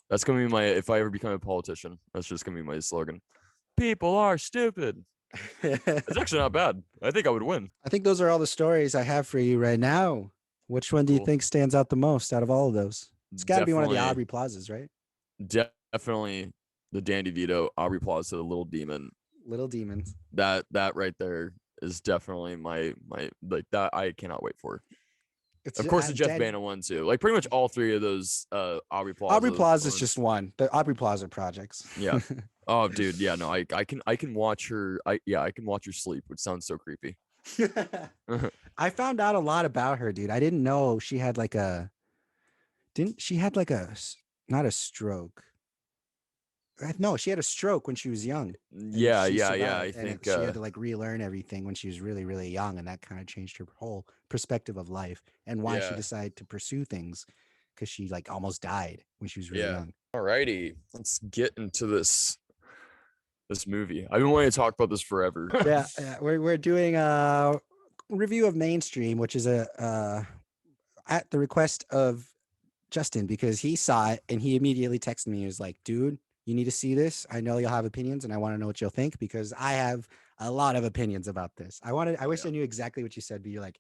That's gonna be my. If I ever become a politician, that's just gonna be my slogan. People are stupid. It's actually not bad. I think I would win. I think those are all the stories I have for you right now. Which one do you Cool. think stands out the most out of all of those? It's got to be one of the Definitely- Aubrey Plazas, right? Definitely the Danny Vito, Aubrey Plaza, the Little Demon. Little Demons. That right there is definitely my like that. I cannot wait for. Of course, the Jeff Bana one too. Like pretty much all three of those Aubrey Plaza. Aubrey Plaza is ones. just one. The Aubrey Plaza projects. Yeah. Oh, dude. Yeah. No. I can watch her. I can watch her sleep, which sounds so creepy. I found out a lot about her, dude. I didn't know she had like a didn't she had like not a stroke. No, she had a stroke when she was young and Yeah, she yeah, yeah. survived I and think she had to like relearn everything when she was really really young and that kind of changed her whole perspective of life and why she yeah, decided to pursue things because she like almost died when she was really yeah. young. Alrighty, let's get into this movie. I've been wanting to talk about this forever. Yeah, we're doing a review of Mainstream, which is a at the request of Justin because he saw it and he immediately texted me. He was like, "Dude, you need to see this. I know you'll have opinions, and I want to know what you'll think because I have a lot of opinions about this. I Oh wish yeah. I knew exactly what you said, but you're like,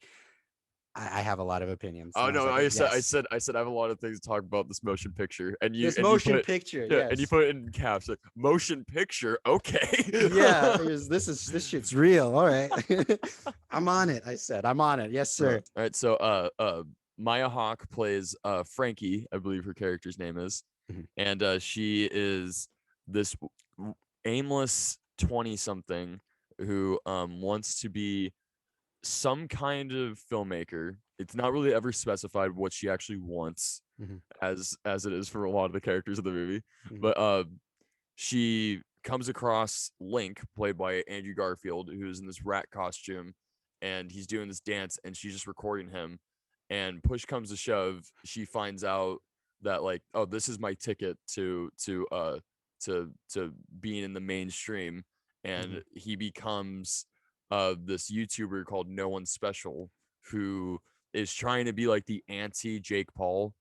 I have a lot of opinions, Oh and I was no, like, yes, I said I have a lot of things to talk about this motion picture, this and you motion put picture, yeah, and you yes." put it in caps like motion picture. Okay. Yeah, this shit's real. All right. I'm on it. I said, I'm on it. Yes, All sir. right, so Maya Hawke plays Frankie, I believe her character's name is, Mhm. and she is this aimless 20 something who wants to be some kind of filmmaker. It's not really ever specified what she actually wants, Mhm. as it is for a lot of the characters of the movie, Mhm. but she comes across Link, played by Andrew Garfield, who's in this rat costume, and he's doing this dance, and she's just recording him. And push comes to shove, she finds out that like, oh, this is my ticket to being in the mainstream, and Mhm. he becomes this YouTuber called No One Special, who is trying to be like the anti Jake Paul,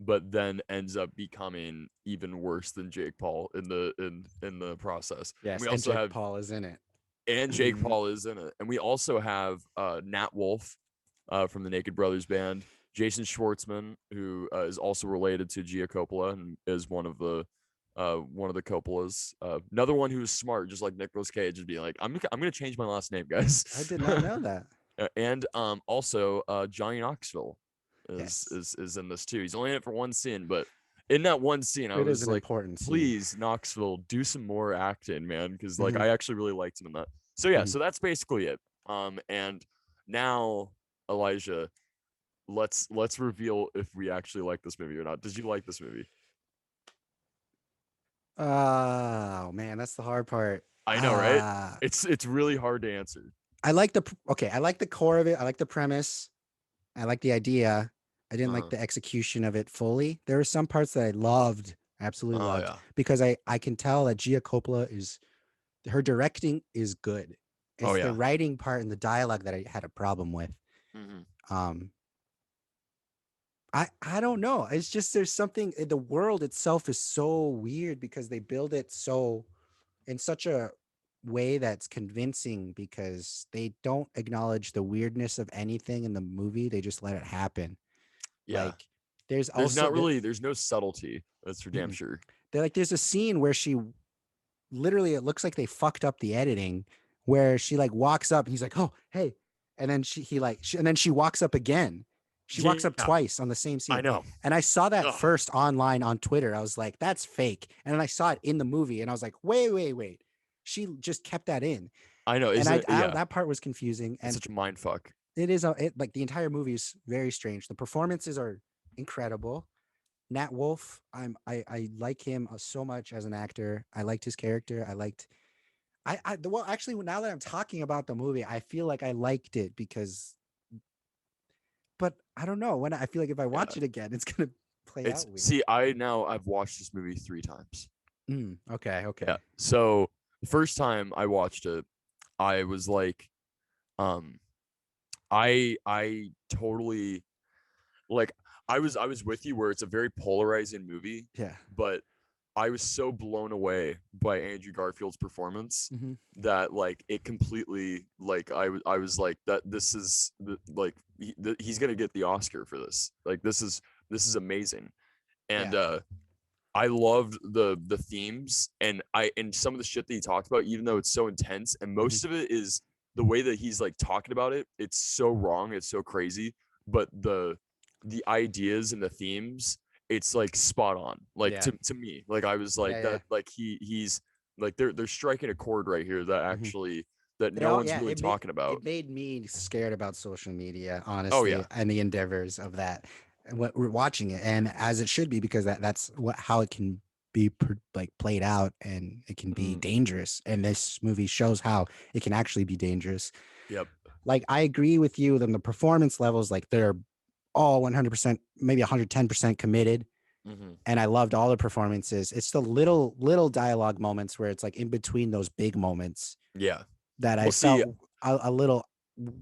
but then ends up becoming even worse than Jake Paul in the process. And Yes, we and also Jake have Paul is in it. and Jake Paul is in it. And we also have Nat Wolff from the Naked Brothers band, Jason Schwartzman, who is also related to Gia Coppola and is one of the Coppolas. Another one who's smart, just like Nicolas Cage, would be like, I'm gonna change my last name, guys. I did not know that. And also Johnny Knoxville Yes, is in this too. He's only in it for one scene, but in that one scene, I it is was an like, important scene. please, Knoxville, do some more acting, man, because like Mhm. I actually really liked him in that. So yeah, Mhm. so that's basically it. And now, Elijah, let's reveal if we actually like this movie or not. Did you like this movie? Oh man, that's the hard part. I know, right? Uh It's really hard to answer. I like okay, I like the core of it. I like the premise. I like the idea. I didn't like Uh, the execution of it fully. There were some parts that I loved, absolutely oh loved, yeah. because I can tell that Gia Coppola is her directing is good. Oh It's the yeah. writing part and the dialogue that I had a problem with. Hmm. Um I don't know. It's just there's something the world itself is so weird because they build it so in such a way that's convincing because they don't acknowledge the weirdness of anything in the movie. They just let it happen. Yeah. Like there's also There's no subtlety. That's for damn sure. there's a scene where she literally it looks like they fucked up the editing where she like walks up and he's like, "Oh, hey." And then and then she walks up again. She walks up Yeah, twice on the same I scene. know. And I saw that Ugh. first online on Twitter. I was like, that's fake. And then I saw it in the movie and I was like, wait, wait, wait. She just kept that in. I know. And Isn't it? Yeah. that part was confusing. It's And such a mind fuck. it is like the entire movie is very strange. The performances are incredible. Nat Wolff, I like him so much as an actor. I liked his character. I liked well actually now that I'm talking about the movie, I feel like I liked it because but I don't know when I feel like if I Yeah. watch it again, it's gonna play It's out weird. see, I've watched this movie 3 times. Okay, Yeah. okay. So the first time I watched it, I was like, um, I totally like I was with you where it's a very polarizing movie, Yeah. but I was so blown away by Andrew Garfield's performance Hmm. that like it completely like I was like that like he's gonna get the Oscar for this. Like this is amazing. And Yeah. I loved the themes and some of the shit that he talked about, even though it's so intense, and Hmm. most of it is the way that he's like talking about it. It's so wrong, it's so crazy, but the ideas and the themes, it's like spot on. Like Yeah. to me, like I was Yeah. like Yeah. that. Like he's like they're striking a chord right here that Hmm. actually that They no all, one's yeah, really talking about. it made me scared about social media, Oh honestly, yeah. and the endeavors of that. And what we're watching it, and as it should be, because that's what how it can be like played out, and it can be Mhm. dangerous. And this movie shows how it can actually be dangerous. Yep. Like I agree with you on the performance levels, like they're all 100%, maybe 110% committed. Hmm. And I loved all the performances. It's the little dialogue moments where it's like in between those big moments Yeah. that I We'll see. felt a little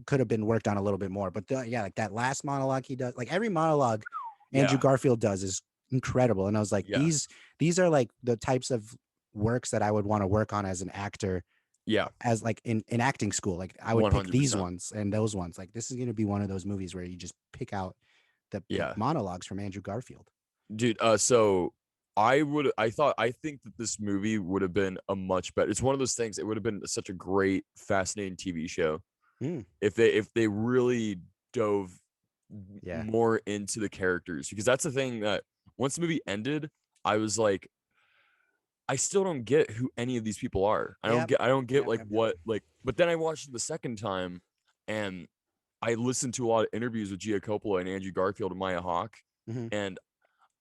could have been worked on a little bit more. But yeah, like that last monologue he does, like every monologue Andrew Yeah. Garfield does is incredible. And I was like, Yeah. these are like the types of works that I would want to work on as an actor, Yeah. as like in acting school. Like I would pick these 100%. ones and those ones. Like this is gonna be one of those movies where you just pick out the Yeah. monologues from Andrew Garfield. Dude, so I think that this movie would have been a much better. It's one of those things. It would have been such a great, fascinating TV show Mm, if they really dove yeah. more into the characters, because that's the thing that once the movie ended, I was like, I still don't get who any of these people are. Yep. I don't get Yep. like Yep. Yep. what like. But then I watched it the second time, and I listened to a lot of interviews with Gia Coppola and Andrew Garfield and Maya Hawke, Hmm. and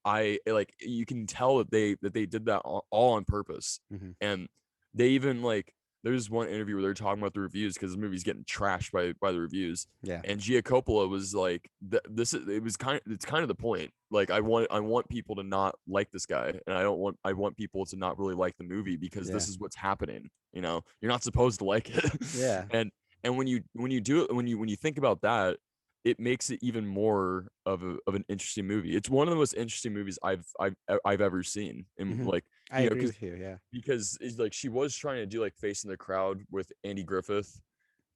I like you can tell that they did that all on purpose. Hmm. And they even like there's one interview where they're talking about the reviews because the movie's getting trashed by the reviews. Yeah. And Gia Coppola was like, "This is it's kind of the point. Like I want people to not like this guy, and I want people to not really like the movie because Yeah. this is what's happening. You know, you're not supposed to like it. Yeah. And when you do it when you think about that, it makes it even more of an interesting movie. It's one of the most interesting movies I've ever seen. And Hmm. like, I you know, agree with you. Yeah. because it's like she was trying to do like Facing the Crowd with Andy Griffith,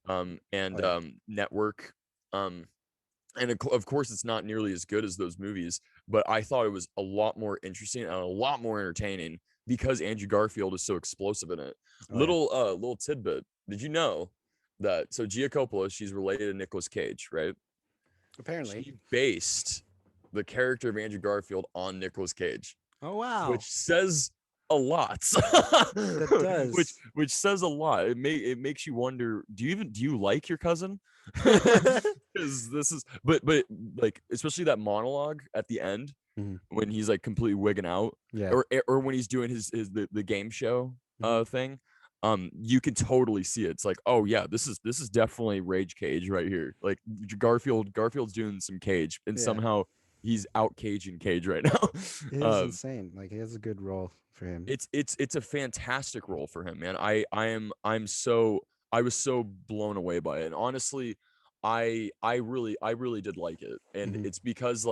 Oh and yeah. Network, um, and of course it's not nearly as good as those movies, but I thought it was a lot more interesting and a lot more entertaining because Andrew Garfield is so explosive in it. Oh yeah. Little tidbit: did you know that so Gia Coppola, she's related to Nicolas Cage, right? Apparently. She based the character of Andrew Garfield on Nicolas Cage, Oh wow. which says a lot. That does. which says a lot. It makes you wonder, do you like your cousin? Because this is but like especially that monologue at the end Mhm. when he's like completely wigging out, Yeah. or when he's doing the game show Mhm. thing. You can totally see it. It's like, oh yeah, this is definitely Rage Cage right here. Like Garfield's doing some Cage, and Yeah. somehow he's out caging Cage right now. It is um, insane. Like he has a good role for him. it's a fantastic role for him, man. I was so blown away by it, and honestly, I really did like it, and Mhm. it's because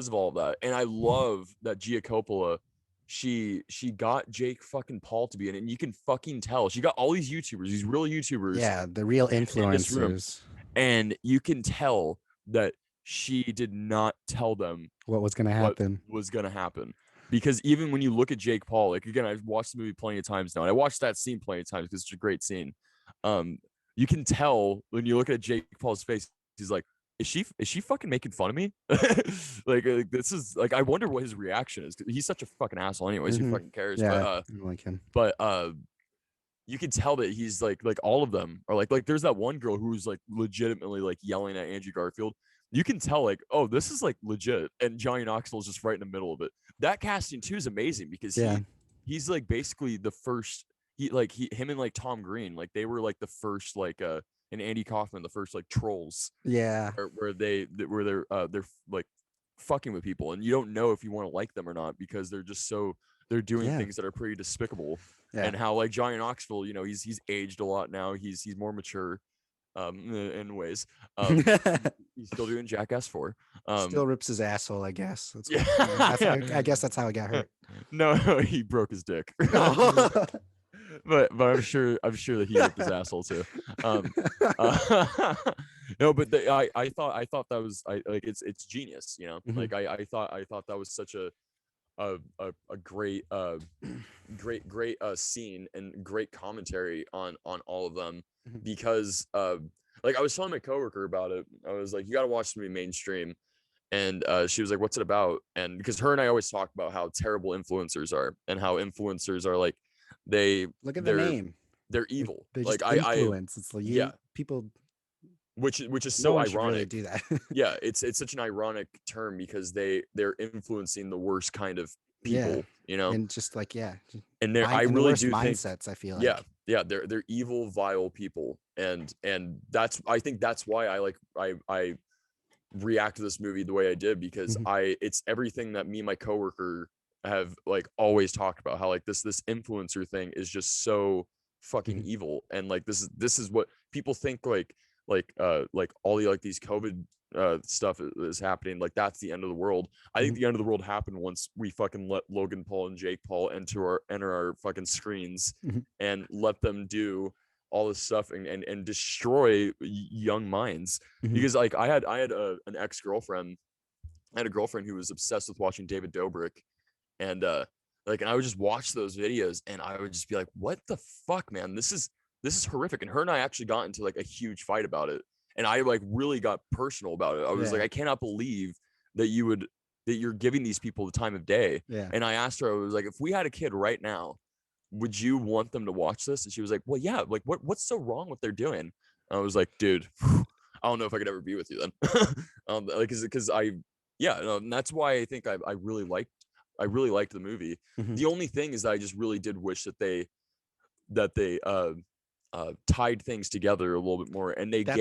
of all of that, and I love that Gia Coppola, she got Jake fucking Paul to be in it, and you can fucking tell she got all these YouTubers, these real YouTubers Yeah, the real in this room, influencers. and you can tell that she did not tell them What was gonna what happen? was gonna happen. Because even when you look at Jake Paul, like again, I've watched the movie plenty of times now, and I watched that scene plenty of times because it's a great scene. Um, you can tell when you look at Jake Paul's face, he's like, is she fucking making fun of me? Like this is like I wonder what his reaction is. He's such a fucking asshole, anyways. Who Hmm. fucking cares? Yeah, I don't like him. But you can tell that he's like all of them are like there's that one girl who's like legitimately like yelling at Andrew Garfield. You can tell like, oh, this is like legit, and Johnny Knoxville's just right in the middle of it. That casting too is amazing because Yeah. he's like basically the first him and like Tom Green, like they were like the first like and Andy Kaufman, the first like trolls Yeah. where they're like fucking with people, and you don't know if you want to like them or not because they're just so they're doing Yeah. things that are pretty despicable. Yeah. And how like Johnny Knoxville, you know, he's aged a lot now. He's more mature, in ways. He's still doing Jackass 4. Still rips his asshole, I guess. That's Yeah, what, that's I guess that's how it got hurt. no, he broke his dick. Oh. But I'm sure that he ripped his asshole too. Um, no, but I thought that was like it's genius, you know. Mhm. Like I thought that was such a great great scene and great commentary on all of them Mhm. because like I was telling my coworker about it. I was like, you got to watch the movie Mainstream, and she was like, what's it about? And because her and I always talk about how terrible influencers are and how influencers are like Look at the they're name. they're evil. They Like just I influence. It's like yeah, people. which is No so one should really ironic. do that. Yeah, it's such an ironic term because they're influencing the worst kind of Yeah, people, you know. and just like And they're I and the really worst do think, mindsets. I feel yeah, like. yeah, they're evil, vile people, and that's I think that's why I react to this movie the way I did, because Mhm, it's everything that me and my coworker have like always talked about, how like this influencer thing is just so fucking mhm, evil. And like this is what people think, like all the like these COVID stuff is happening, like that's the end of the world. I think mhm, the end of the world happened once we fucking let Logan Paul and Jake Paul enter our fucking screens mhm, and let them do all this stuff and destroy young minds. mhm. Because like I had an ex-girlfriend. I had a girlfriend who was obsessed with watching David Dobrik, and like, and I would just watch those videos and I would just be like, what the fuck, man, this is horrific. And her and I actually got into like a huge fight about it, and I like really got personal about it. I was like, Yeah, I cannot believe that you're giving these people the time of day. yeah. And I asked her, I was like, if we had a kid right now, would you want them to watch this? And she was like, well, yeah, like what's so wrong with they're doing? And I was like, dude, I don't know if I could ever be with you then. Like, because I, yeah, no, and that's why I think I really liked the movie. Mhm. The only thing is that I just really did wish that they tied things together a little bit more, and That's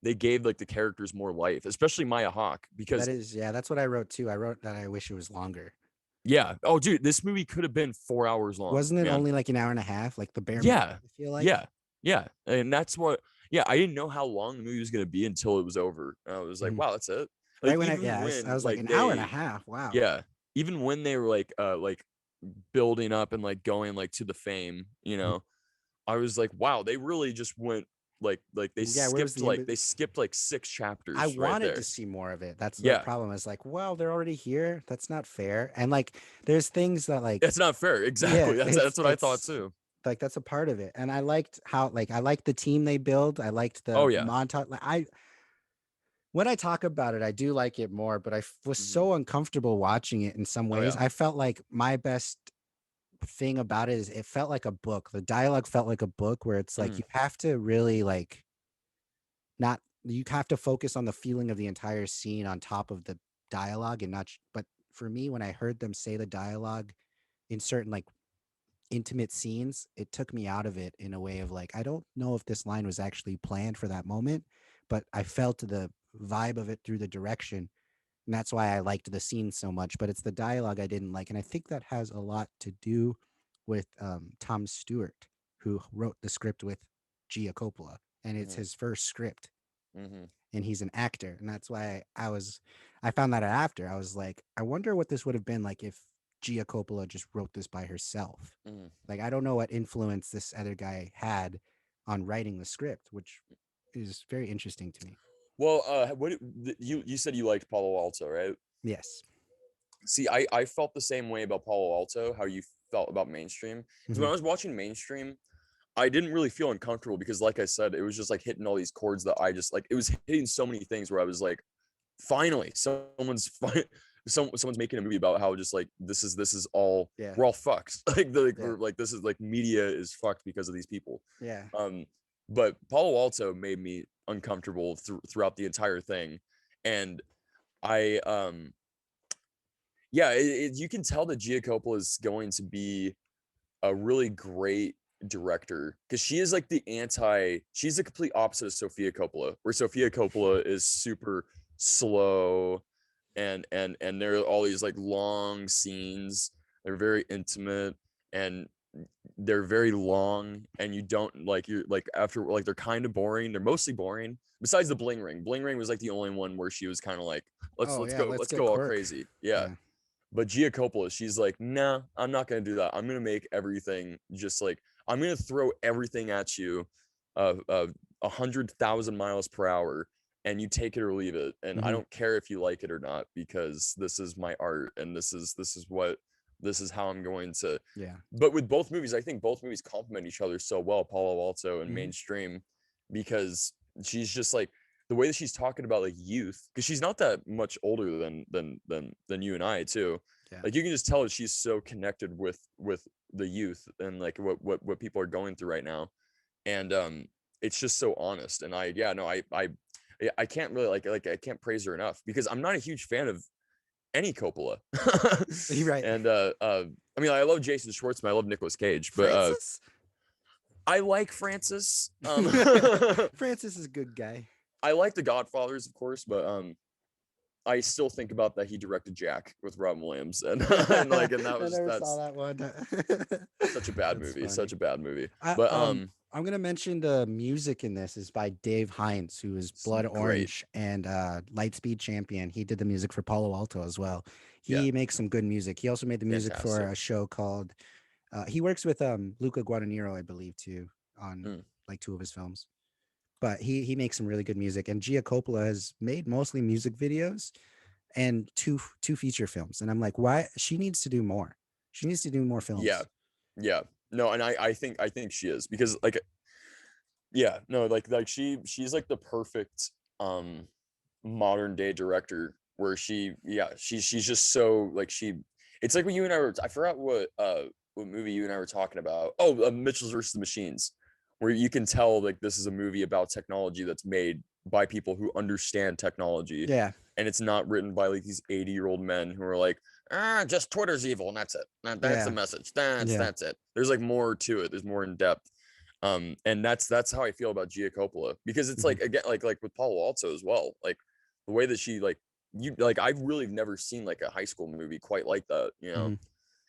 they gave like the characters more life, especially Maya Hawke, that because is yeah. That's what I wrote too. I wrote that I wish it was longer. yeah, oh dude, this movie could have been 4 hours long, Wasn't it man. only like an hour and a half, like the bare minimum? Yeah, I feel like. yeah, yeah, and that's what. Yeah, I didn't know how long the movie was gonna be until it was over. And I was like, Mhm. wow, that's it. Like Right when even I when was like like an hour and a they, half. Wow. yeah, even when they were like building up and like going like to the fame, you Mhm. know, I was like, wow, they really just went like Yeah, where was the they skipped like 6 chapters I right wanted to there. see more of it. That's the Yeah, problem. Is like, well, they're already here. That's not fair. And like, there's things that like, it's not fair. yeah, Exactly. That's what I thought it's too. like that's a part of it. And I liked how like I liked the team they build. I liked Oh the yeah. montage. Like I when I talk about it, I do like it more. But was Hmm. so uncomfortable watching it in some Oh ways. yeah. I felt like my best thing about it is it felt like a book. The dialogue felt like a book where it's like Hmm. you have to really like not you have to focus on the feeling of the entire scene on top of the dialogue and not but for me when I heard them say the dialogue in certain like intimate scenes, it took me out of it in a way of like I don't know if this line was actually planned for that moment, but I felt the vibe of it through the direction, and that's why I liked the scene so much. But it's the dialogue I didn't like, and I think that has a lot to do with Tom Stewart, who wrote the script with Gia Coppola, and it's Hmm. his first script, Hmm. and he's an actor, and that's why I found that out after. I was like, I wonder what this would have been like if Gia Coppola just wrote this by herself. Hmm. Like I don't know what influence this other guy had on writing the script, which is very interesting to me. Well, you said you liked Palo Alto, right? Yes. See, I felt the same way about Palo Alto, how you felt about Mainstream. Because when Hmm. I was watching Mainstream, I didn't really feel uncomfortable because, like I said, it was just like hitting all these chords that I just like. It was hitting so many things where I was like, finally, someone's making a movie about how just like this is all, Yeah. we're all fucked. Like Yeah. we're like, this is like, media is fucked because of these people. Yeah. Um, but Palo Alto made me uncomfortable throughout the entire thing, and I yeah, you can tell that Gia Coppola is going to be a really great director because she is like she's the complete opposite of Sofia Coppola, where Sofia Coppola is super slow, and there are all these like long scenes. They're very intimate, and they're very long, and you don't like, you're like, after like, they're kind of boring. They're mostly boring besides the Bling Ring was like the only one where she was kind of like, let's Oh let's yeah. go Let's let's get go all quirk. crazy. Yeah. Yeah. But Gia Coppola, she's like, nah, I'm not gonna do that. I'm gonna make everything just like, I'm gonna throw everything at you, 100,000 miles per hour, and you take it or leave it. And I Hmm. don't care if you like it or not, because this is my art, and this is how I'm going to. Yeah. But with both movies, I think both movies complement each other so well, Palo Alto and Hmm. Mainstream, because she's just like, the way that she's talking about like youth, because she's not that much older than you and I too. Yeah. Like, you can just tell that she's so connected with the youth and like what people are going through right now. And it's just so honest. And I can't really like I can't praise her enough, because I'm not a huge fan of any Coppola. You're right. And I mean, I love Jason Schwartzman, I love Nicolas Cage, but Francis. I like Francis. Francis is a good guy. I like The Godfathers, of course, but I still think about that he directed Jack with Robin Williams, and and that was I never that's saw that one. such a bad That's movie, funny. such a bad movie. I, But I'm gonna mention the music in this is by Dave Hines, who is Blood great. Orange and Lightspeed Champion. He did the music for Palo Alto as well. He Yeah. makes some good music. He also made the music for Fantastic. a show called. He works with Luca Guadagnino, I believe, too, on like 2 of his films. But he makes some really good music. And Gia Coppola has made mostly music videos and two feature films. And I'm like, why? She needs to do more. She needs to do more films. Yeah. No, and I think she is, because like, yeah, no, like she's like the perfect modern day director, where she's just so like it's like when you and I were, I forgot what movie you and I were talking about. Oh, Mitchell's versus the Machines, where you can tell like this is a movie about technology that's made by people who understand technology. Yeah. And it's not written by like these 80-year-old men who are like, just Twitter's evil and that's it. That's the message. That's it. There's like more to it. There's more in depth. And that's how I feel about Gia Coppola, because it's like, again, like with Palo Alto as well, like the way that she I've really never seen like a high school movie quite like that, you know.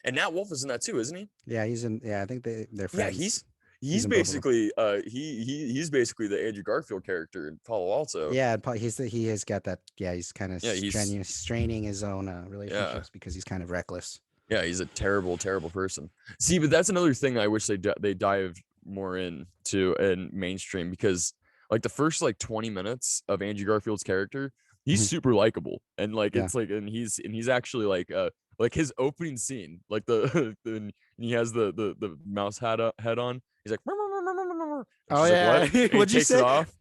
And Nat Wolff is in that too, isn't he? Yeah, he's in. Yeah, I think they're friends. Yeah, he's basically he's basically the Andrew Garfield character in Palo Alto. Yeah, he has got that. Yeah, he's kind of straining his own relationships because he's kind of reckless. Yeah, he's a terrible person. See, but that's another thing I wish they dived more into in mainstream, because like the first like 20 minutes of Andrew Garfield's character, he's super likable, and like it's like, and he's actually like his opening scene, like and he has the mouse head on. He's like, oh yeah, like, what'd you say? It off.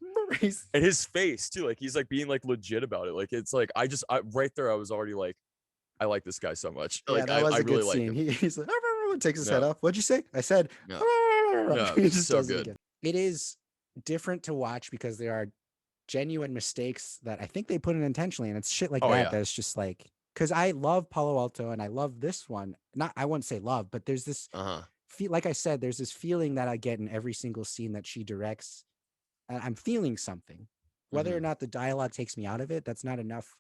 And his face too, like he's like being like legit about it. Like it's like I right there I was already like, I like this guy so much. Yeah, like that was I a really good like scene. him. He's like, takes his head off. What'd you say? I said, he just so does good. it again. It is different to watch because there are genuine mistakes that I think they put in intentionally, and it's shit like that's just like, because I love Palo Alto and I love this one. Not, I wouldn't say love, but there's this feel, like I said, there's this feeling that I get in every single scene that she directs. I'm feeling something, whether or not the dialogue takes me out of it. That's not enough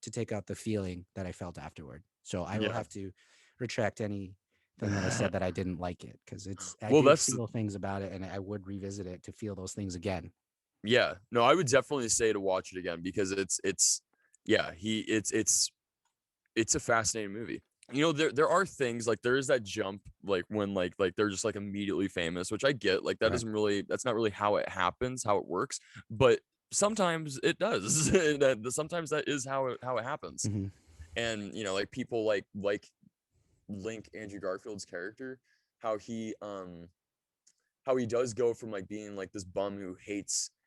to take out the feeling that I felt afterward. So I will have to retract anything that I said that I didn't like it, because I did feel things about it, and I would revisit it to feel those things again. Yeah, no, I would definitely say to watch it again, because it's a fascinating movie. You know, there are things like there is that jump, like when like they're just like immediately famous, which I get, like that doesn't really, that's not really how it happens, how it works, but sometimes it does. Sometimes that is how it happens. And you know, like people like link Andrew Garfield's character, how he does go from like being like this bum who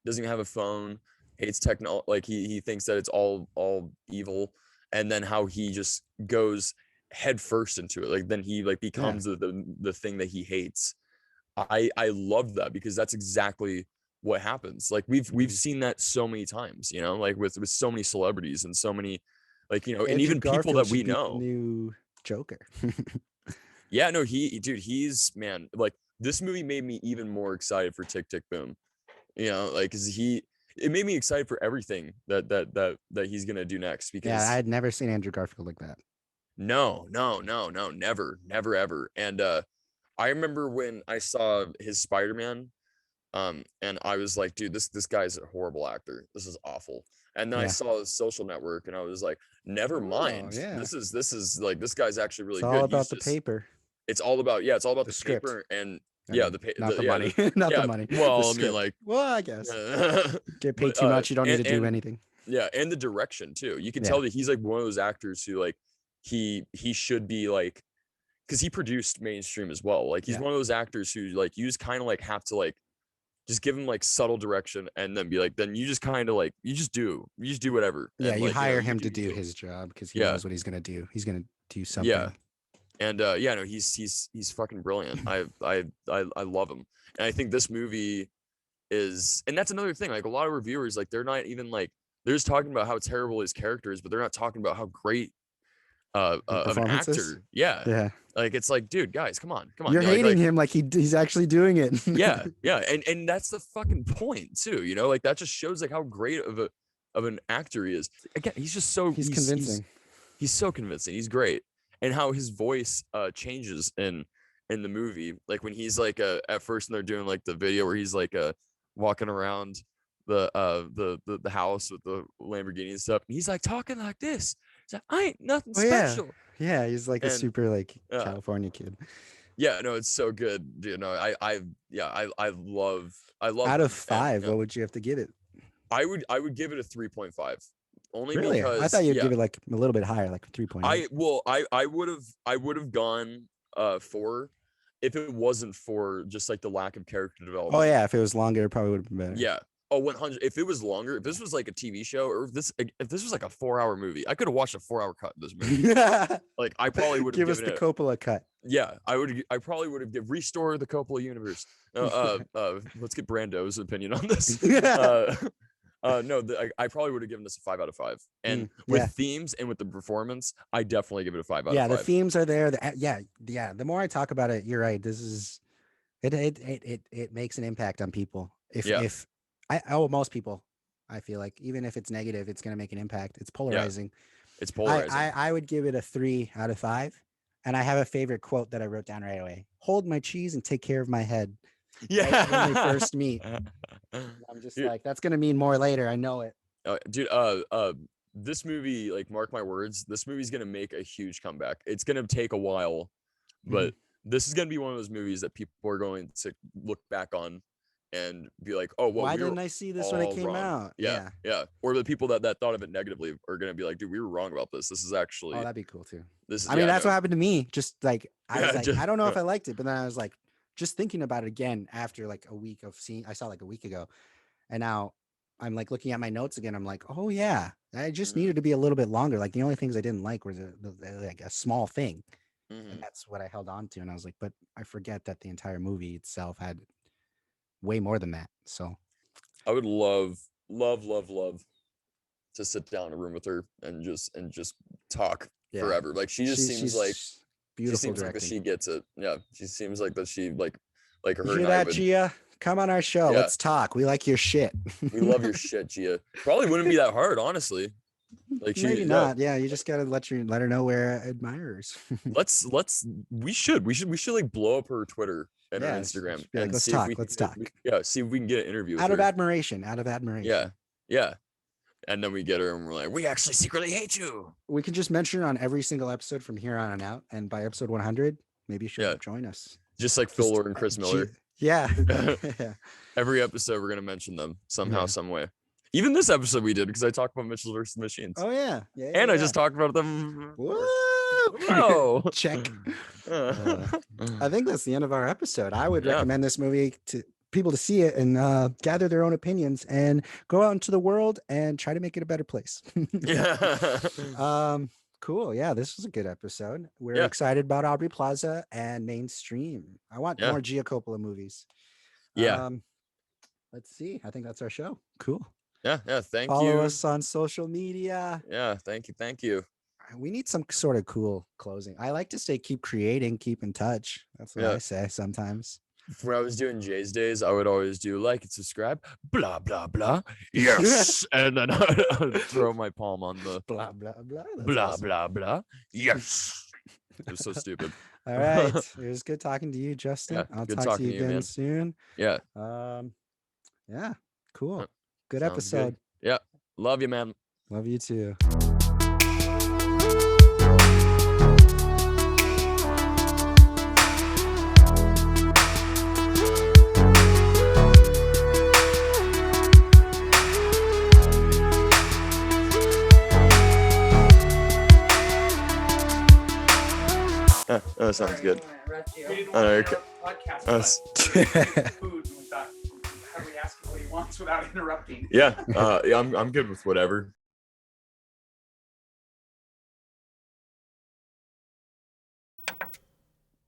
doesn't even have a phone, hates technology, like he thinks that it's all evil, and then how he just goes head first into it, like then he like becomes the thing that he hates. I love that, because that's exactly what happens. Like we've seen that so many times, you know, like with so many celebrities and so many, like, you know, Andrew and even Garfield people that we know. New Joker. Yeah, no, he's man, like this movie made me even more excited for Tick Tick Boom. You know, like, cause it made me excited for everything that he's gonna do next. Because I had never seen Andrew Garfield like that. No, never ever. And I remember when I saw his Spider-Man, and I was like, dude, this guy's a horrible actor. This is awful. And then I saw his Social Network, and I was like, never mind. This is like, this guy's actually really good. It's all about the paper. It's all about the script. Paper and not the money. Not the money. Well, I mean, like, well, I guess get paid too much, you don't need to do anything. Yeah, and the direction too. You can tell that he's like one of those actors who like he should be like, because he produced mainstream as well. Like he's one of those actors who like you just kind of like have to like just give him like subtle direction, and then be like, then you just kind of like you just do whatever. Yeah, and, you like, hire him to do his job, because he knows what he's gonna do. He's gonna do something. Yeah. And yeah, no, he's fucking brilliant. I love him. And I think this movie is, and that's another thing. Like a lot of reviewers, like they're not even like, they're just talking about how terrible his character is, but they're not talking about how great of an actor. Yeah. Yeah. Like it's like, dude, guys, come on. You're hating him like he's actually doing it. Yeah. And that's the fucking point too, you know, like that just shows like how great of an actor he is. Again, he's just so he's convincing. He's so convincing. He's great. And how his voice changes in the movie, like when he's like at first and they're doing like the video where he's like walking around the house with the Lamborghini and stuff, and he's like talking like this. He's like, I ain't nothing special. Yeah, he's like a super like California kid. Yeah, no, it's so good. You know, I love out of 5, what would you have to give it? I would give it a 3.5. Only really? Because I thought you'd give it like a little bit higher, like 3.8. I would have gone 4 if it wasn't for just like the lack of character development. Oh yeah, if it was longer, it probably would have been better. Yeah. Oh, 100. If it was longer, if this was like a TV show, or if this was like a 4-hour movie, I could have watched a 4-hour cut of this movie. Like I probably would have give us the Coppola cut. Yeah, I probably would have restore the Coppola universe. Let's get Brando's opinion on this. No, I probably would have given this a 5 out of 5. And with themes and with the performance, I definitely give it a 5 out of 5. Yeah, the themes are there. Yeah. The more I talk about it, you're right. This is it makes an impact on people. Most people, I feel like, even if it's negative, it's gonna make an impact. It's polarizing. Yeah, it's polarizing. I would give it a 3 out of 5. And I have a favorite quote that I wrote down right away. Hold my cheese and take care of my head. Yeah. Right when they first meet. I'm just like, that's gonna mean more later. I know it. Dude, this movie, like, mark my words, this movie's gonna make a huge comeback. It's gonna take a while, but this is gonna be one of those movies that people are going to look back on and be like, oh, well, why didn't I see this when it came out? Yeah. Or the people that thought of it negatively are gonna be like, dude, we were wrong about this. This is actually that'd be cool too. I mean, that's what happened to me. Just like I was like, I don't know if I liked it, but then I was like, just thinking about it again after like a week of seeing, I saw like a week ago, and now I'm like looking at my notes again. I'm like, oh yeah, I just needed to be a little bit longer. Like the only things I didn't like was like a small thing, and that's what I held on to. And I was like, but I forget that the entire movie itself had way more than that. So I would love to sit down in a room with her and just talk forever. Like she seems like beautiful. She seems like that she gets it. Yeah, she seems like that she like her. You hear that, Gia? Come on our show. Yeah. Let's talk. We like your shit. We love your shit, Gia. Probably wouldn't be that hard, honestly. Like maybe not. Yeah, you just gotta let her know we're admirers. We should like blow up her Twitter and her Instagram and let's talk. See if we can get an interview. Out of admiration. Yeah. And then we get her and we're like, we actually secretly hate you. We can just mention on every single episode from here on out. And by episode 100, maybe you should join us. Just like Phil Lord and Chris Miller. Yeah. Every episode, we're going to mention them somehow, some way. Even this episode we did, because I talked about Mitchell versus the Machines. Oh, yeah. And I just talked about them. Whoa. Check. I think that's the end of our episode. I would recommend this movie to people to see it and gather their own opinions and go out into the world and try to make it a better place. Cool. Yeah, this was a good episode. We're excited about Aubrey Plaza and Mainstream. I want more Gia Coppola movies. Let's see. I think that's our show. Cool. Yeah. Thank you. Follow us on social media. Yeah. Thank you. We need some sort of cool closing. I like to say, keep creating, keep in touch. That's what I say sometimes. When I was doing Jay's days, I would always do like and subscribe, blah, blah, blah. Yes. And then I'd throw my palm on the blah, blah, blah. Blah, awesome. Blah, blah. Yes. It was so stupid. All right. It was good talking to you, Justin. I'll talk to you again soon. Yeah. Yeah. Cool. Good episode. Good. Yeah. Love you, man. Love you too. That sounds good. Food, and we thought, how do we ask him what he wants without interrupting? Yeah, I'm good with whatever.